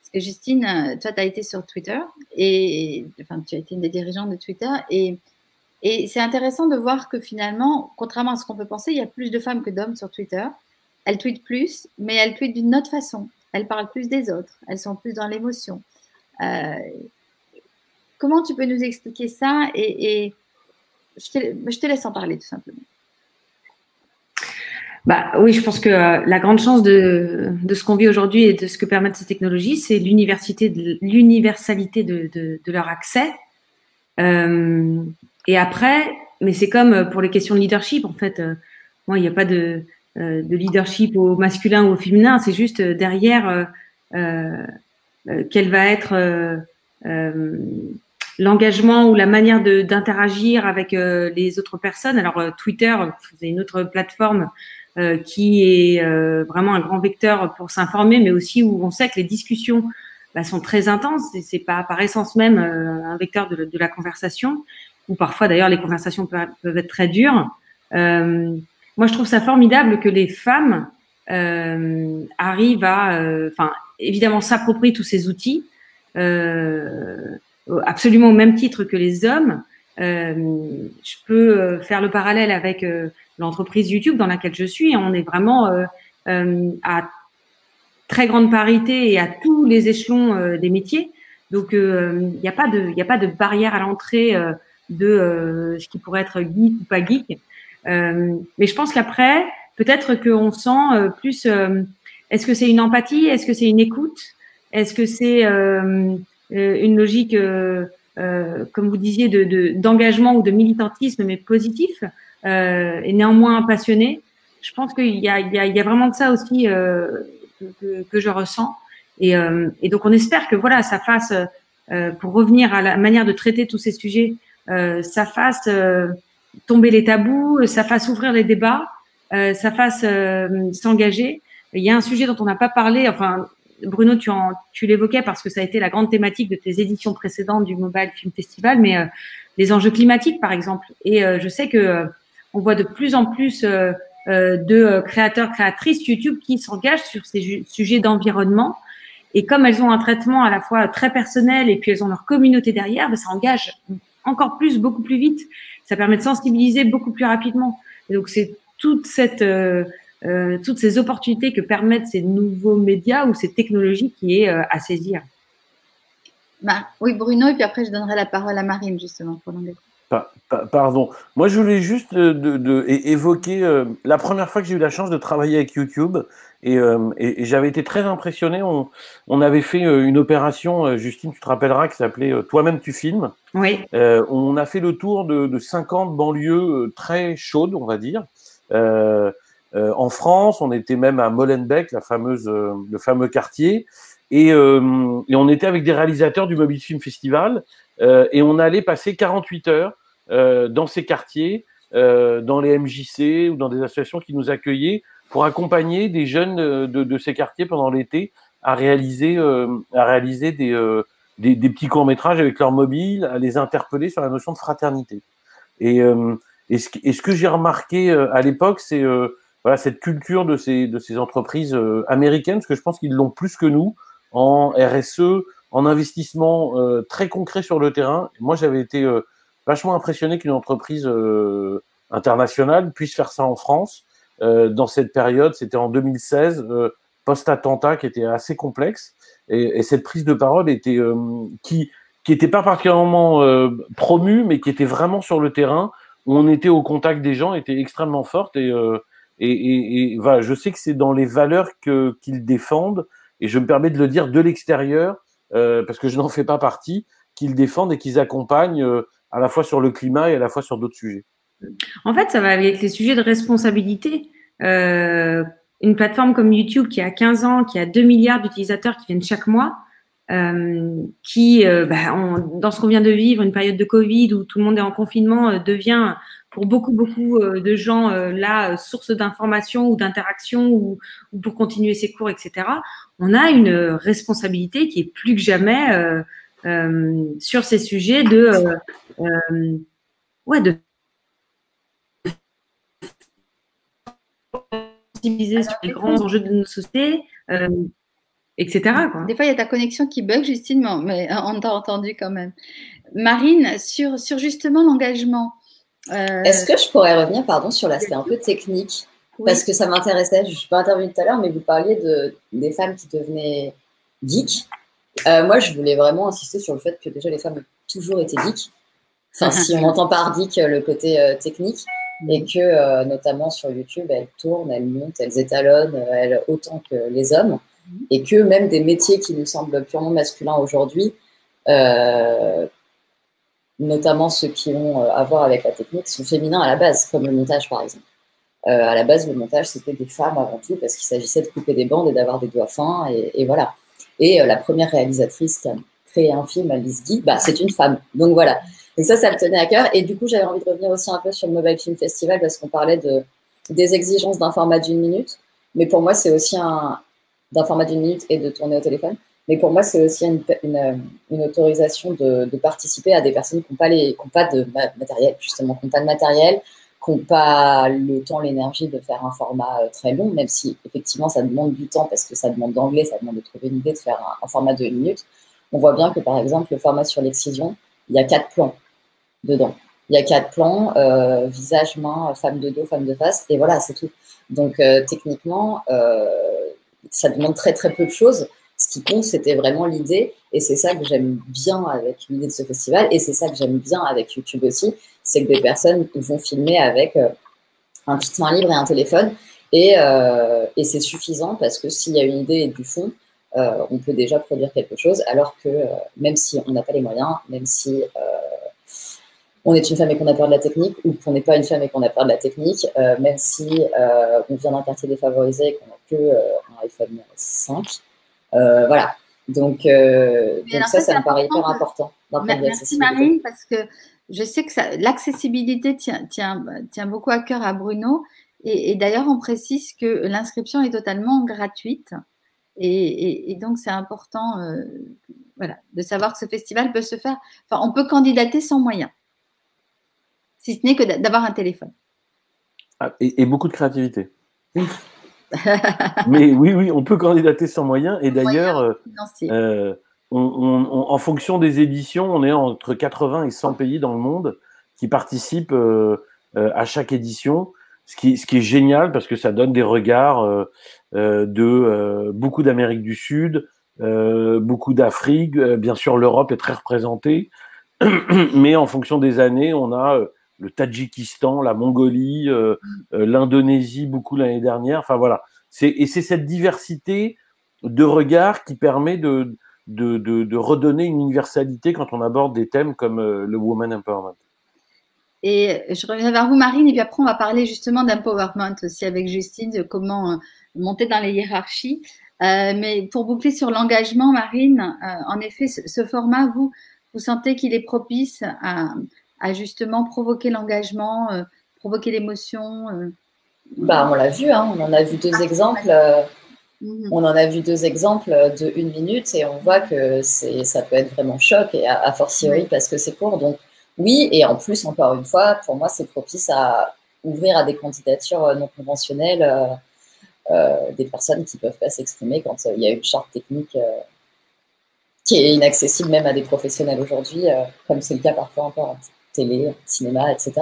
Parce que Justine, toi, tu as été sur Twitter et tu as été une des dirigeantes de Twitter et c'est intéressant de voir que finalement, contrairement à ce qu'on peut penser, il y a plus de femmes que d'hommes sur Twitter. Elles tweetent plus, mais elles tweetent d'une autre façon. Elles parlent plus des autres. Elles sont plus dans l'émotion. Comment tu peux nous expliquer ça et je te laisse en parler tout simplement. Oui, je pense que la grande chance de ce qu'on vit aujourd'hui et de ce que permettent ces technologies, c'est l'universalité de leur accès. Et après, mais c'est comme pour les questions de leadership, en fait. Moi, il n'y a pas de leadership au masculin ou au féminin, c'est juste derrière quel va être l'engagement ou la manière d'interagir avec les autres personnes. Alors, Twitter, c'est une autre plateforme qui est vraiment un grand vecteur pour s'informer, mais aussi où on sait que les discussions sont très intenses, et c'est pas par essence même un vecteur de la conversation, ou parfois d'ailleurs les conversations peuvent être très dures. Moi, je trouve ça formidable que les femmes arrivent à, évidemment, s'approprier tous ces outils, absolument au même titre que les hommes. Je peux faire le parallèle avec l'entreprise YouTube dans laquelle je suis. On est vraiment à très grande parité et à tous les échelons des métiers. Donc, il n'y a pas de barrière à l'entrée de ce qui pourrait être geek ou pas geek. Mais je pense qu'après, peut-être qu'on sent plus. Est-ce que c'est une empathie? Est-ce que c'est une écoute? Est-ce que c'est une logique, comme vous disiez, d'engagement ou de militantisme, mais positif et néanmoins passionné? Je pense qu'il y a vraiment de ça aussi que je ressens. Et donc, on espère que voilà, ça fasse, pour revenir à la manière de traiter tous ces sujets, ça fasse tomber les tabous, ça fasse ouvrir les débats, ça fasse s'engager. Il y a un sujet dont on n'a pas parlé, enfin, Bruno, tu l'évoquais parce que ça a été la grande thématique de tes éditions précédentes du Mobile Film Festival, mais les enjeux climatiques, par exemple. Et je sais que on voit de plus en plus de créateurs, créatrices YouTube qui s'engagent sur ces sujets d'environnement. Et comme elles ont un traitement à la fois très personnel et puis elles ont leur communauté derrière, ben ça engage encore plus, beaucoup plus vite. Ça permet de sensibiliser beaucoup plus rapidement. Et donc, c'est toutes ces opportunités que permettent ces nouveaux médias ou ces technologies qui est à saisir. Bah, oui, Bruno, et puis après, je donnerai la parole à Marine, justement, pour l'engagement. Pardon. Moi, je voulais juste évoquer la première fois que j'ai eu la chance de travailler avec YouTube et j'avais été très impressionné. On avait fait une opération, Justine, tu te rappelleras, qui s'appelait Toi-même tu filmes. Oui. On a fait le tour de 50 banlieues très chaudes, on va dire. En France, on était même à Molenbeek, le fameux quartier. Et on était avec des réalisateurs du Mobile Film Festival et on allait passer 48 heures dans ces quartiers, dans les MJC ou dans des associations qui nous accueillaient pour accompagner des jeunes de ces quartiers pendant l'été à réaliser des petits courts-métrages avec leur mobile, à les interpeller sur la notion de fraternité. Et ce que j'ai remarqué à l'époque, c'est voilà, cette culture de ces entreprises américaines, parce que je pense qu'ils l'ont plus que nous, en RSE, en investissement très concret sur le terrain. Moi, j'avais été vachement impressionné qu'une entreprise internationale puisse faire ça en France. Dans cette période, c'était en 2016, post-attentat qui était assez complexe. Et cette prise de parole était qui était pas particulièrement promue, mais qui était vraiment sur le terrain, où on était au contact des gens, était extrêmement forte. Et voilà, je sais que c'est dans les valeurs qu'ils défendent, et je me permets de le dire de l'extérieur, parce que je n'en fais pas partie, qu'ils défendent et qu'ils accompagnent à la fois sur le climat et à la fois sur d'autres sujets. En fait, ça va avec les sujets de responsabilité. Une plateforme comme YouTube qui a 15 ans, qui a 2 milliards d'utilisateurs qui viennent chaque mois, dans ce qu'on vient de vivre, une période de Covid où tout le monde est en confinement, devient pour beaucoup de gens la source d'information ou d'interaction ou pour continuer ses cours, etc. On a une responsabilité qui est plus que jamais sur ces sujets de sensibiliser sur les grands enjeux de nos sociétés, etc. quoi. Des fois, il y a ta connexion qui bug, Justine, mais on t'a entendu quand même. Marine, sur justement l'engagement. Est-ce que je pourrais revenir, sur l'aspect un peu technique? Oui. Parce que ça m'intéressait, je ne suis pas intervenue tout à l'heure, mais vous parliez des femmes qui devenaient geeks. Moi, je voulais vraiment insister sur le fait que déjà les femmes ont toujours été geeks. Enfin, si on entend par geek le côté technique, et que notamment sur YouTube, elles tournent, elles montent, elles étalonnent, autant que les hommes, et que même des métiers qui nous semblent purement masculins aujourd'hui, notamment ceux qui ont à voir avec la technique, sont féminins à la base, comme le montage par exemple. À la base, le montage, c'était des femmes avant tout, parce qu'il s'agissait de couper des bandes et d'avoir des doigts fins, et voilà. Et la première réalisatrice qui a créé un film, Alice Guy, c'est une femme. Donc voilà. Donc ça me tenait à cœur. Et du coup, j'avais envie de revenir aussi un peu sur le Mobile Film Festival, parce qu'on parlait des exigences d'un format d'1 minute. Mais pour moi, c'est aussi d'un format d'1 minute et de tourner au téléphone. Mais pour moi, c'est aussi une autorisation de participer à des personnes qui n'ont pas de matériel, justement, qui n'ont pas de matériel, qui n'ont pas le temps, l'énergie de faire un format très long, même si effectivement ça demande du temps, parce que ça demande d'anglais, ça demande de trouver une idée, de faire un format de 1 minute. on voit bien que, par exemple, le format sur l'excision, il y a 4 plans dedans. Il y a 4 plans, visage, main, femme de dos, femme de face, et voilà, c'est tout. Donc, techniquement, ça demande très, très peu de choses. Ce qui compte, c'était vraiment l'idée, et c'est ça que j'aime bien avec l'idée de ce festival, et c'est ça que j'aime bien avec YouTube aussi, c'est que des personnes vont filmer avec un kit main libre et un téléphone, et c'est suffisant parce que s'il y a une idée et du fond, on peut déjà produire quelque chose, alors que même si on n'a pas les moyens, même si on est une femme et qu'on a peur de la technique, ou qu'on n'est pas une femme et qu'on a peur de la technique, même si on vient d'un quartier défavorisé et qu'on n'a que un iPhone 5, voilà. Donc ça me paraît hyper important. Merci Marine, parce que je sais que l'accessibilité tient beaucoup à cœur à Bruno. Et d'ailleurs, on précise que l'inscription est totalement gratuite. Et donc, c'est important voilà, de savoir que ce festival peut se faire. Enfin, on peut candidater sans moyens, si ce n'est que d'avoir un téléphone. Ah, et beaucoup de créativité. Mais oui, on peut candidater sans moyens. Et d'ailleurs, en fonction des éditions, on est entre 80 et 100 pays dans le monde qui participent à chaque édition, ce qui est génial parce que ça donne des regards de beaucoup d'Amérique du Sud, beaucoup d'Afrique, bien sûr l'Europe est très représentée, mais en fonction des années, on a le Tadjikistan, la Mongolie, l'Indonésie, beaucoup l'année dernière. Enfin voilà, c'est cette diversité de regards qui permet de redonner une universalité quand on aborde des thèmes comme le Woman Empowerment. Et je reviens vers vous, Marine, et puis après, on va parler justement d'empowerment aussi avec Justine, de comment monter dans les hiérarchies. Mais pour boucler sur l'engagement, Marine, en effet, ce format, vous sentez qu'il est propice à justement provoquer l'engagement, provoquer l'émotion Bah, on l'a vu, hein, on en a vu deux exemples. On en a vu 2 exemples de 1 minute et on voit que ça peut être vraiment choc et a fortiori parce que c'est court. Donc oui, et en plus, encore une fois, pour moi, c'est propice à ouvrir à des candidatures non conventionnelles, des personnes qui ne peuvent pas s'exprimer quand il y a une charte technique qui est inaccessible même à des professionnels aujourd'hui, comme c'est le cas parfois encore en télé, cinéma, etc.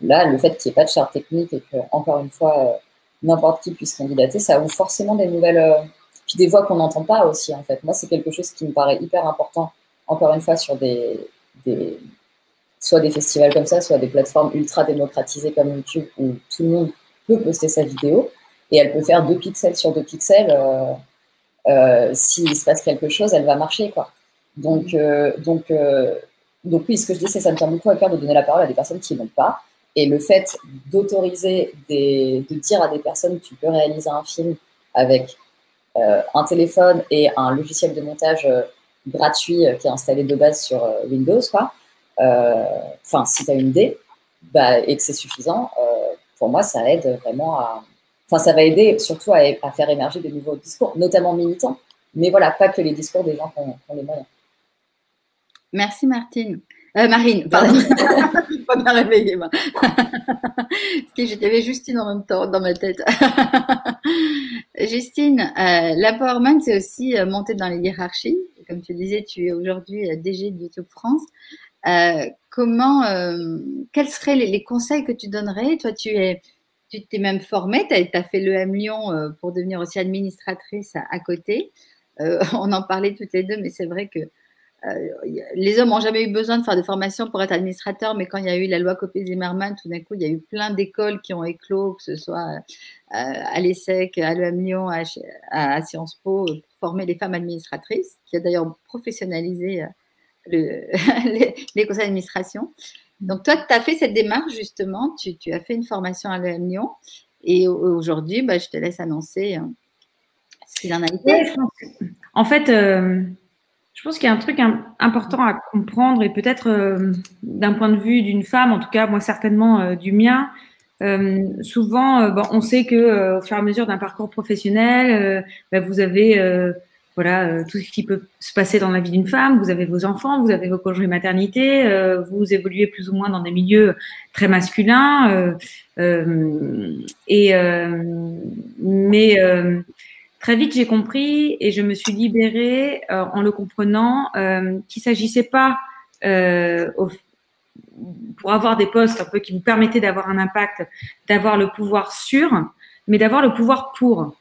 Là, le fait qu'il n'y ait pas de charte technique et que, encore une fois, n'importe qui puisse candidater, ça ouvre forcément des nouvelles, puis des voix qu'on n'entend pas aussi, en fait. Moi, c'est quelque chose qui me paraît hyper important, encore une fois, sur soit des festivals comme ça, soit des plateformes ultra démocratisées comme YouTube, où tout le monde peut poster sa vidéo, et elle peut faire 2 pixels sur 2 pixels, s'il se passe quelque chose, elle va marcher, quoi. Donc oui, ce que je dis, c'est que ça me tient beaucoup à cœur de donner la parole à des personnes qui n'ont pas. Et le fait d'autoriser, de dire à des personnes tu peux réaliser un film avec un téléphone et un logiciel de montage gratuit qui est installé de base sur Windows, quoi. Enfin, si tu as une idée et que c'est suffisant, pour moi, ça aide vraiment à... Enfin, ça va aider surtout à faire émerger de nouveaux discours, notamment militants. Mais voilà, pas que les discours des gens qui ont les moyens. Merci Marine, pardon. Je ne pas bien réveiller, moi. J'avais Justine en même temps dans ma tête. Justine, l'empowerment, c'est aussi monter dans les hiérarchies. Comme tu disais, tu es aujourd'hui DG de YouTube France. Quels seraient les conseils que tu donnerais? Toi, tu t'es même formée, tu as fait l'EM Lyon pour devenir aussi administratrice à côté. On en parlait toutes les deux, mais c'est vrai que les hommes n'ont jamais eu besoin de faire des formations pour être administrateurs, mais quand il y a eu la loi Copé-Zimmermann, tout d'un coup, il y a eu plein d'écoles qui ont éclos, que ce soit à l'ESSEC, à l'EM Lyon, à Sciences Po, pour former les femmes administratrices, qui a d'ailleurs professionnalisé les conseils d'administration. Donc, toi, tu as fait cette démarche, justement, tu as fait une formation à l'EM Lyon, et aujourd'hui, je te laisse annoncer ce qu'il en a été. En fait, je pense qu'il y a un truc important à comprendre et peut-être d'un point de vue d'une femme, en tout cas moi certainement du mien, souvent on sait que au fur et à mesure d'un parcours professionnel, vous avez tout ce qui peut se passer dans la vie d'une femme, vous avez vos enfants, vous avez vos congés maternité, vous évoluez plus ou moins dans des milieux très masculins, mais très vite, j'ai compris et je me suis libérée en le comprenant qu'il s'agissait pas pour avoir des postes un peu qui vous permettaient d'avoir un impact, d'avoir le pouvoir sur, mais d'avoir le pouvoir pour,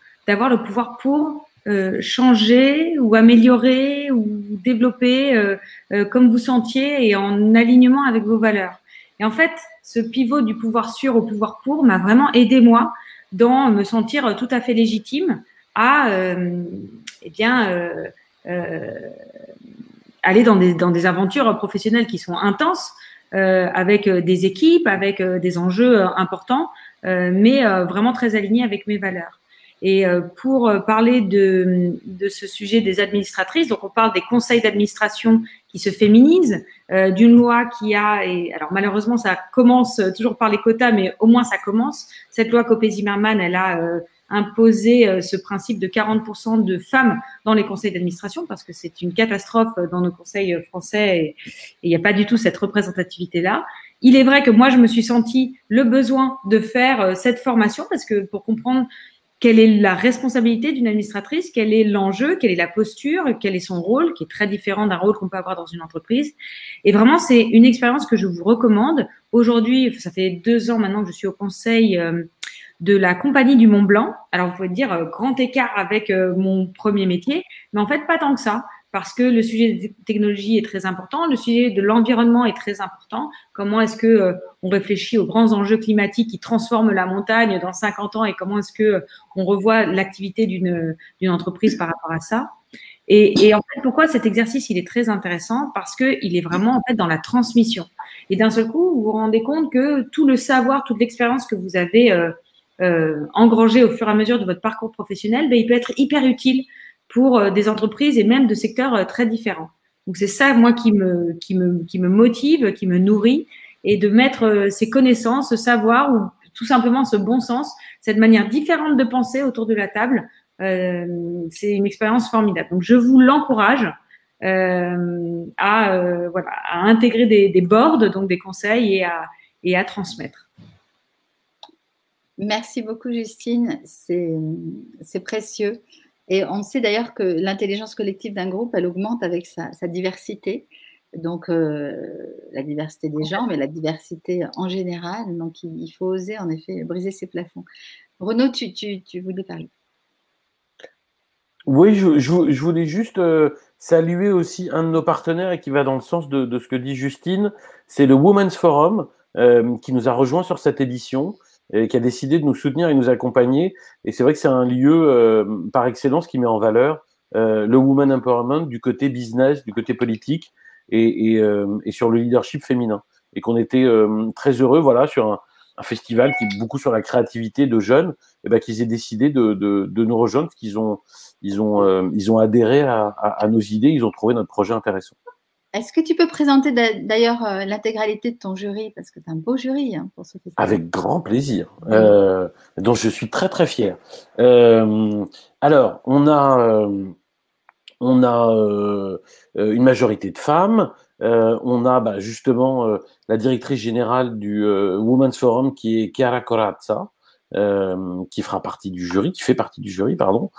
changer ou améliorer ou développer comme vous sentiez et en alignement avec vos valeurs. Et en fait, ce pivot du pouvoir sur au pouvoir pour m'a vraiment aidé moi dans me sentir tout à fait légitime à aller dans des aventures professionnelles qui sont intenses, avec des équipes, avec des enjeux importants, mais vraiment très alignés avec mes valeurs. Et pour parler de ce sujet des administratrices, donc on parle des conseils d'administration qui se féminisent, d'une loi qui a, et alors malheureusement ça commence toujours par les quotas, mais au moins ça commence. Cette loi Copé-Zimmermann, elle a imposé ce principe de 40% de femmes dans les conseils d'administration, parce que c'est une catastrophe dans nos conseils français et il n'y a pas du tout cette représentativité-là. Il est vrai que moi, je me suis senti le besoin de faire cette formation parce que pour comprendre quelle est la responsabilité d'une administratrice, quel est l'enjeu, quelle est la posture, quel est son rôle, qui est très différent d'un rôle qu'on peut avoir dans une entreprise. Et vraiment, c'est une expérience que je vous recommande. Aujourd'hui, ça fait 2 ans maintenant que je suis au conseil de la Compagnie du Mont Blanc. Alors, vous pouvez dire grand écart avec mon premier métier, mais en fait, pas tant que ça, parce que le sujet des technologies est très important, le sujet de l'environnement est très important. Comment est-ce que on réfléchit aux grands enjeux climatiques qui transforment la montagne dans 50 ans et comment est-ce que on revoit l'activité d'une entreprise par rapport à ça. Et en fait, pourquoi cet exercice il est très intéressant? Parce que il est vraiment en fait dans la transmission. Et d'un seul coup, vous vous rendez compte que tout le savoir, toute l'expérience que vous avez engrangé au fur et à mesure de votre parcours professionnel, ben, il peut être hyper utile pour des entreprises et même de secteurs très différents. Donc c'est ça moi qui me motive, qui me nourrit, et de mettre ces connaissances, ce savoir ou tout simplement ce bon sens, cette manière différente de penser autour de la table, c'est une expérience formidable. Donc je vous l'encourage à intégrer des boards, donc des conseils et à transmettre. Merci beaucoup Justine, c'est précieux. Et on sait d'ailleurs que l'intelligence collective d'un groupe, elle augmente avec sa diversité. Donc, la diversité des gens, mais la diversité en général. Donc, il faut oser, en effet, briser ces plafonds. Bruno, tu voulais parler. Oui, je voulais juste saluer aussi un de nos partenaires et qui va dans le sens de ce que dit Justine. C'est le Women's Forum qui nous a rejoints sur cette édition, qui a décidé de nous soutenir et nous accompagner. Et c'est vrai que c'est un lieu par excellence qui met en valeur le Women Empowerment du côté business, du côté politique et sur le leadership féminin. Et qu'on était très heureux, voilà, sur un festival qui est beaucoup sur la créativité de jeunes, et ben, qu'ils aient décidé de nous rejoindre, parce qu'ils ont adhéré à nos idées, ils ont trouvé notre projet intéressant. Est-ce que tu peux présenter d'ailleurs l'intégralité de ton jury, parce que tu as un beau jury hein, pour ce festival. Avec grand plaisir, dont je suis très très fier. Alors, on a une majorité de femmes. On a justement la directrice générale du Women's Forum qui est Chiara Corazza, qui fait partie du jury, pardon.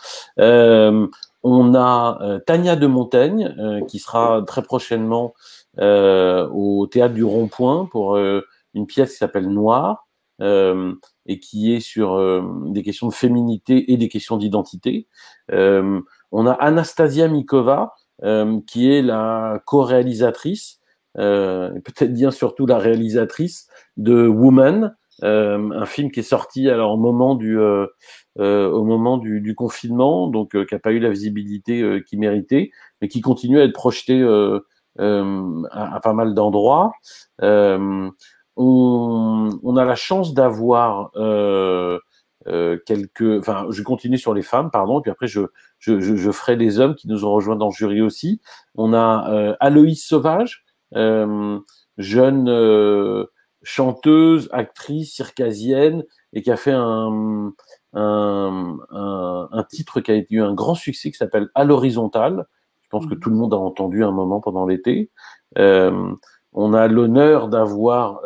On a Tania de Montaigne qui sera très prochainement au Théâtre du Rond-Point pour une pièce qui s'appelle Noir et qui est sur des questions de féminité et des questions d'identité. On a Anastasia Mikova qui est la co-réalisatrice et peut-être bien surtout la réalisatrice de Woman, un film qui est sorti alors au moment du confinement, donc qui n'a pas eu la visibilité qu'il méritait, mais qui continue à être projeté à pas mal d'endroits. On a la chance d'avoir je continue sur les femmes, pardon, et puis après je ferai les hommes qui nous ont rejoints dans le jury aussi. On a Aloïse Sauvage, jeune chanteuse, actrice circasienne, et qui a fait un titre qui a eu un grand succès qui s'appelle À l'horizontale. Je pense que tout le monde a entendu un moment pendant l'été. On a l'honneur d'avoir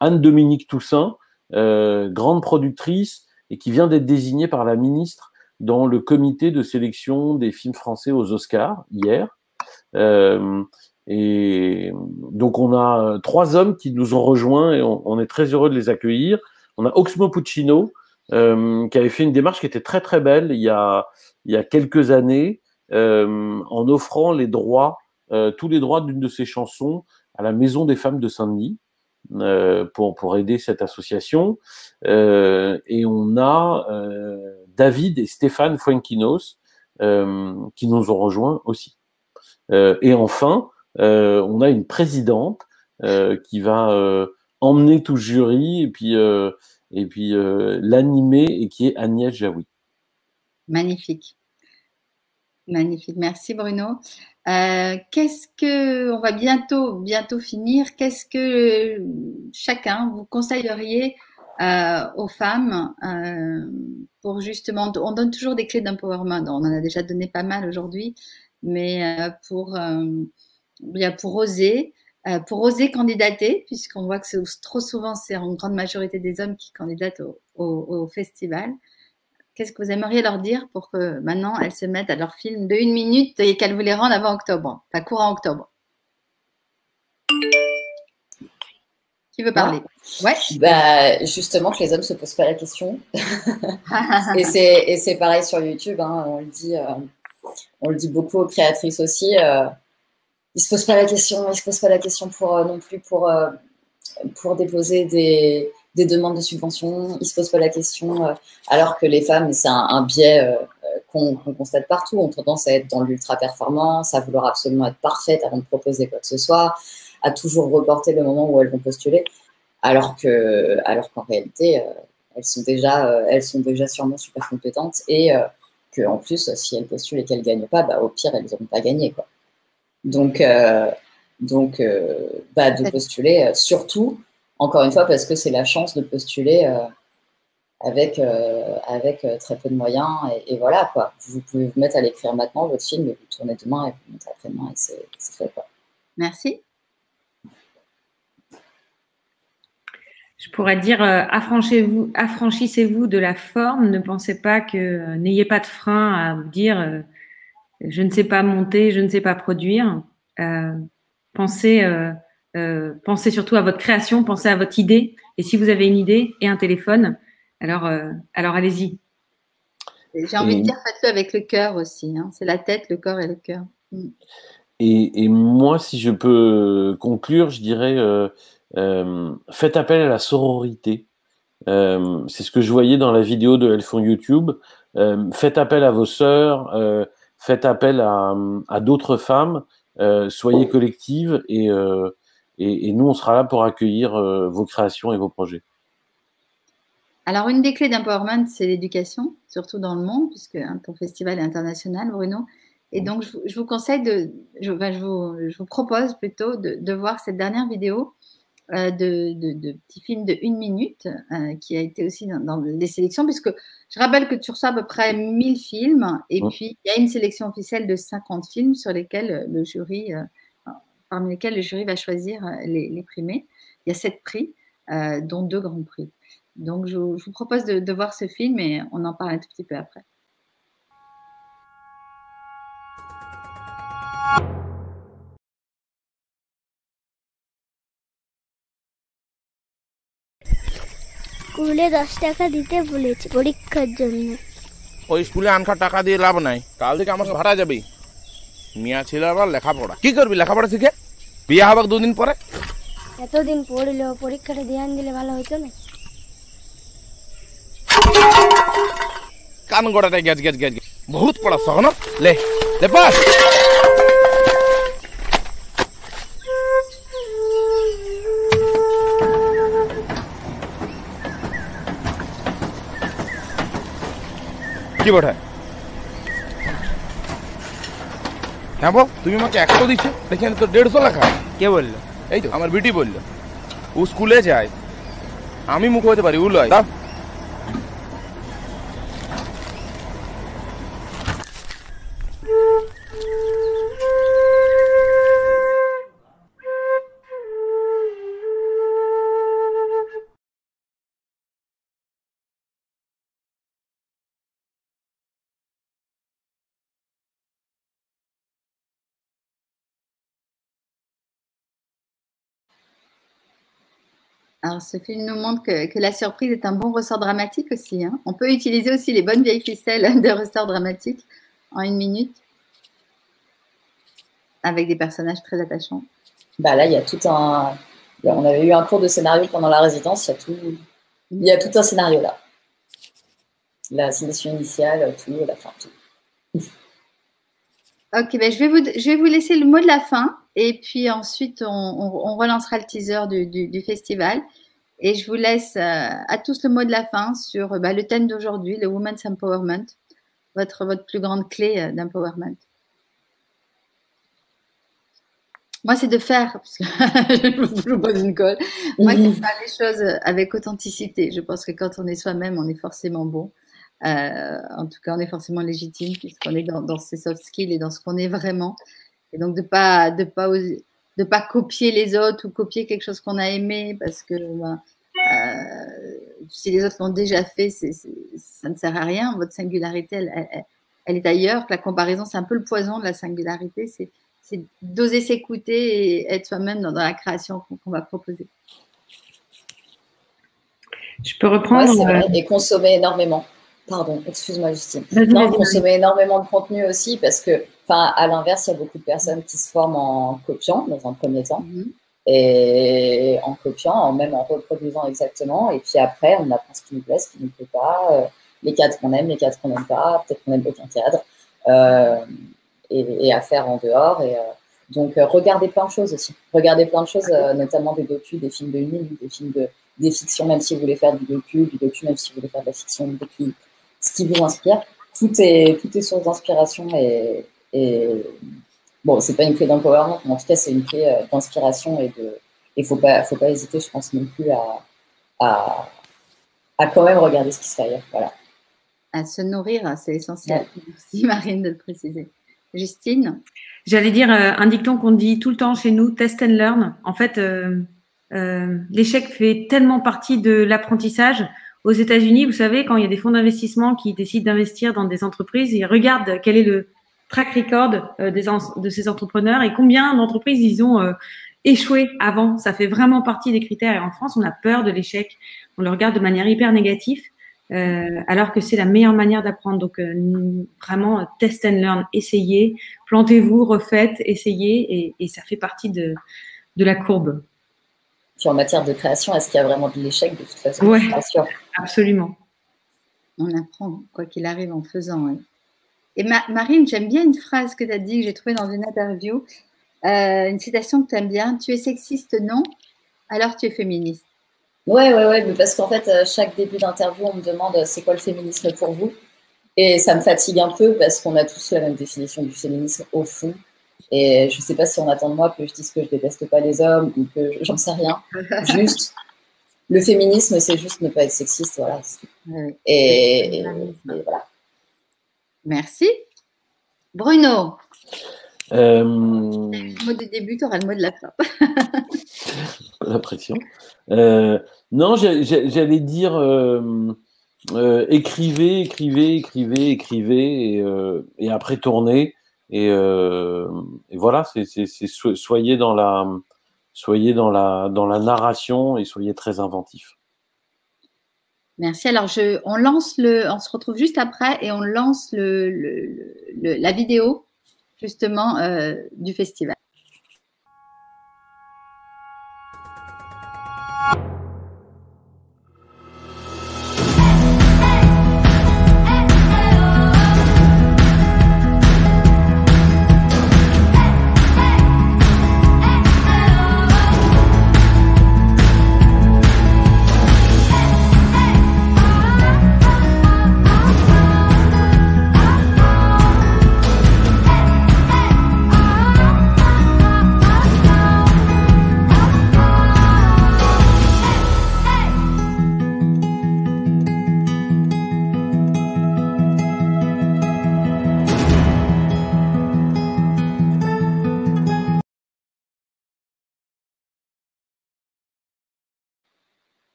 Anne-Dominique Toussaint, grande productrice, et qui vient d'être désignée par la ministre dans le comité de sélection des films français aux Oscars hier. Et donc, on a 3 hommes qui nous ont rejoints et on est très heureux de les accueillir. On a Oxmo Puccino, qui avait fait une démarche qui était très très belle il y a quelques années, en offrant les droits, tous les droits d'une de ses chansons à la Maison des Femmes de Saint-Denis, pour aider cette association. Et on a David et Stéphane Fuenquinos qui nous ont rejoints aussi. Et enfin, on a une présidente qui va emmener tout le jury et puis l'animer, et qui est Agnès Jaoui. Magnifique. Magnifique. Merci Bruno. On va bientôt finir. Qu'est-ce que chacun vous conseilleriez aux femmes pour justement, on donne toujours des clés d'empowerment. On en a déjà donné pas mal aujourd'hui, mais pour oser candidater, puisqu'on voit que trop souvent c'est en grande majorité des hommes qui candidatent au festival. Qu'est-ce que vous aimeriez leur dire pour que maintenant elles se mettent à leur film de 1 minute et qu'elles vous les rendent avant octobre, enfin courant octobre? Qui veut parler? Ouais. Bah, justement, que les hommes se posent pas la question. et c'est pareil sur YouTube, hein, on le dit beaucoup aux créatrices aussi. Ils se posent pas la question. Ils se posent pas la question non plus pour déposer des demandes de subventions. Ils se posent pas la question, alors que les femmes, c'est un biais qu'on constate partout, ont tendance à être dans l'ultra-performance, à vouloir absolument être parfaites avant de proposer quoi que ce soit, à toujours reporter le moment où elles vont postuler, alors qu'en réalité, elles sont déjà sûrement super compétentes, et qu'en plus, si elles postulent et qu'elles gagnent pas, bah, au pire, elles n'auront pas gagné, quoi. Donc, de postuler, surtout, encore une fois, parce que c'est la chance de postuler avec très peu de moyens, et voilà, quoi. Vous pouvez vous mettre à l'écrire maintenant, votre film, et vous tournez demain, et vous le mettez après-demain, et c'est fait, quoi. Merci. Je pourrais dire, affranchissez-vous de la forme, ne pensez pas que, n'ayez pas de frein à vous dire, je ne sais pas monter, je ne sais pas produire. Pensez surtout à votre création, pensez à votre idée. Et si vous avez une idée et un téléphone, alors allez-y. J'ai envie de dire, faites-le avec le cœur aussi, hein. C'est la tête, le corps et le cœur. Et moi, si je peux conclure, je dirais, faites appel à la sororité. C'est ce que je voyais dans la vidéo de Elles font YouTube. Faites appel à vos sœurs, faites appel à d'autres femmes, soyez collectives, et nous, on sera là pour accueillir vos créations et vos projets. Alors, une des clés d'empowerment, c'est l'éducation, surtout dans le monde, puisque ton festival est international, Bruno. Et donc, je vous conseille je vous propose plutôt de voir cette dernière vidéo de petits films de 1 minute qui a été aussi dans les sélections, puisque je rappelle que tu reçois à peu près 1000 films, et puis il y a une sélection officielle de 50 films sur lesquels parmi lesquels le jury va choisir les primés. Il y a 7 prix, dont 2 grands prix. Donc, je vous propose de voir ce film, et on en parle un tout petit peu après. স্কুলে 10 টাকা দিতে বলেছি পরীক্ষার জন্য। ওই স্কুলে আনকা টাকা দিয়ে লাভ নাই, কাল থেকে আমার ভাড়া যাবে। মিয়া ছিল আবার লেখাপড়া, কি করবি লেখাপড়া শিখে? বিয়ে হবে 2 দিন পরে। এতদিন পড়লো, পরীক্ষাটা ধ্যান দিলে ভালো হতো না? কান গোড়াটা গ্যাজ গ্যাজ গ্যাজ, বহুত পড়া সহন, লে লে পাস। কি বটে? হ্যাঁ বল, তুমি আমাকে 100 দিচ্ছ, দেখেন তো 150 লেখা। কে বললো? এই তো আমার বিটি বললো, ও স্কুলে যায়, আমি মুখ হতে পারি, ও লয়। দাও। Alors, ce film nous montre que la surprise est un bon ressort dramatique aussi, hein. On peut utiliser aussi les bonnes vieilles ficelles de ressort dramatique en 1 minute avec des personnages très attachants. Bah là, il y a tout un... On avait eu un cours de scénario pendant la résidence, il y a tout un scénario là. La sélection initiale, tout, la fin, tout. Ok, ben je vais vous laisser le mot de la fin et puis ensuite on relancera le teaser du festival et je vous laisse à tous le mot de la fin sur le thème d'aujourd'hui, le Women's Empowerment, votre plus grande clé d'empowerment. Moi, c'est de faire, parce que je vous pose une colle. Moi, c'est de faire les choses avec authenticité. Je pense que quand on est soi-même, on est forcément bon. En tout cas, on est forcément légitime puisqu'on est dans ses soft skills et dans ce qu'on est vraiment. Et donc, de pas copier les autres ou copier quelque chose qu'on a aimé parce que si les autres l'ont déjà fait, ça ne sert à rien. Votre singularité, elle est ailleurs. La comparaison, c'est un peu le poison de la singularité. C'est d'oser s'écouter et être soi-même dans la création qu'on va proposer. Je peux reprendre. Ouais, c'est vrai, et consommer énormément. Pardon, excuse-moi Justine. Consommer énormément de contenu aussi parce que, à l'inverse, il y a beaucoup de personnes qui se forment en copiant dans un premier temps. Et en copiant, même en reproduisant exactement. Et puis après, on apprend ce qui nous plaît, ce qui ne nous plaît pas, les cadres qu'on aime, les cadres qu'on n'aime pas, peut-être qu'on n'aime aucun cadre. Et à faire en dehors. Et, donc, regardez plein de choses aussi. Regardez plein de choses, notamment des docus, des films de 1 minute, des fictions, même si vous voulez faire du docu, même si vous voulez faire de la fiction, des clips, ce qui vous inspire. Tout est source d'inspiration et bon, c'est pas une clé d'empowerment, mais en tout cas, c'est une clé d'inspiration et faut pas hésiter, je pense, non plus à quand même regarder ce qui se fait ailleurs. Voilà. À se nourrir, c'est essentiel. Ouais. Merci Marine de le préciser. Justine? J'allais dire un dicton qu'on dit tout le temps chez nous, test and learn. En fait, l'échec fait tellement partie de l'apprentissage. Aux États-Unis, vous savez, quand il y a des fonds d'investissement qui décident d'investir dans des entreprises, ils regardent quel est le track record de ces entrepreneurs et combien d'entreprises ils ont échoué avant. Ça fait vraiment partie des critères. Et en France, on a peur de l'échec. On le regarde de manière hyper négative. Alors que c'est la meilleure manière d'apprendre. Donc, vraiment, test and learn, essayez, plantez-vous, refaites, essayez, et ça fait partie de la courbe. Puis en matière de création, est-ce qu'il y a vraiment de l'échec de toute façon? Oui, absolument. On apprend, quoi qu'il arrive, en faisant. Ouais. Et Marine, j'aime bien une phrase que tu as dit, que j'ai trouvée dans une interview, une citation que tu aimes bien. Tu es sexiste, non? Alors tu es féministe. Ouais, mais parce qu'en fait, chaque début d'interview, on me demande c'est quoi le féminisme pour vous? Et ça me fatigue un peu parce qu'on a tous la même définition du féminisme au fond. Et je ne sais pas si on attend de moi que je dise que je déteste pas les hommes ou que j'en sais rien. Juste, le féminisme, c'est juste ne pas être sexiste, voilà. Et voilà. Merci. Bruno? Le mot du début, tu auras le mot de la fin. La pression. Non, j'allais dire écrivez et après tournez et voilà, soyez dans la narration et soyez très inventif. Merci. Alors on se retrouve juste après et on lance la vidéo justement du festival.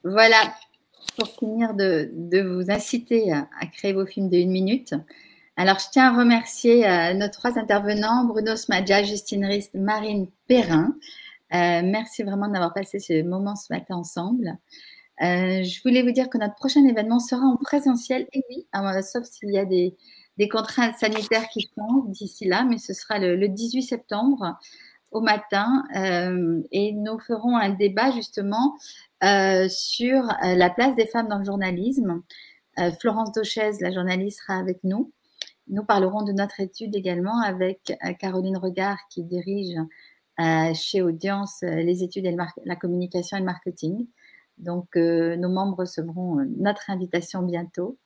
Voilà, pour finir de vous inciter à créer vos films de 1 minute. Alors, je tiens à remercier nos 3 intervenants, Bruno Smadja, Justine Rist, Marine Perrin. Merci vraiment d'avoir passé ce moment ce matin ensemble. Je voulais vous dire que notre prochain événement sera en présentiel, et oui, sauf s'il y a des contraintes sanitaires qui changent d'ici là, mais ce sera le 18 septembre au matin, et nous ferons un débat justement sur la place des femmes dans le journalisme. Florence Dauchez, la journaliste, sera avec nous. Nous parlerons de notre étude également avec Caroline Regard qui dirige chez Audience les études et la communication et le marketing. Donc, nos membres recevront notre invitation bientôt.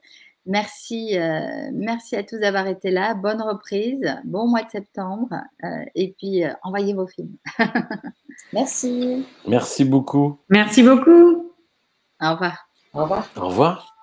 Merci à tous d'avoir été là. Bonne reprise, bon mois de septembre et puis envoyez vos films. Merci. Merci beaucoup. Merci beaucoup. Au revoir. Au revoir. Au revoir.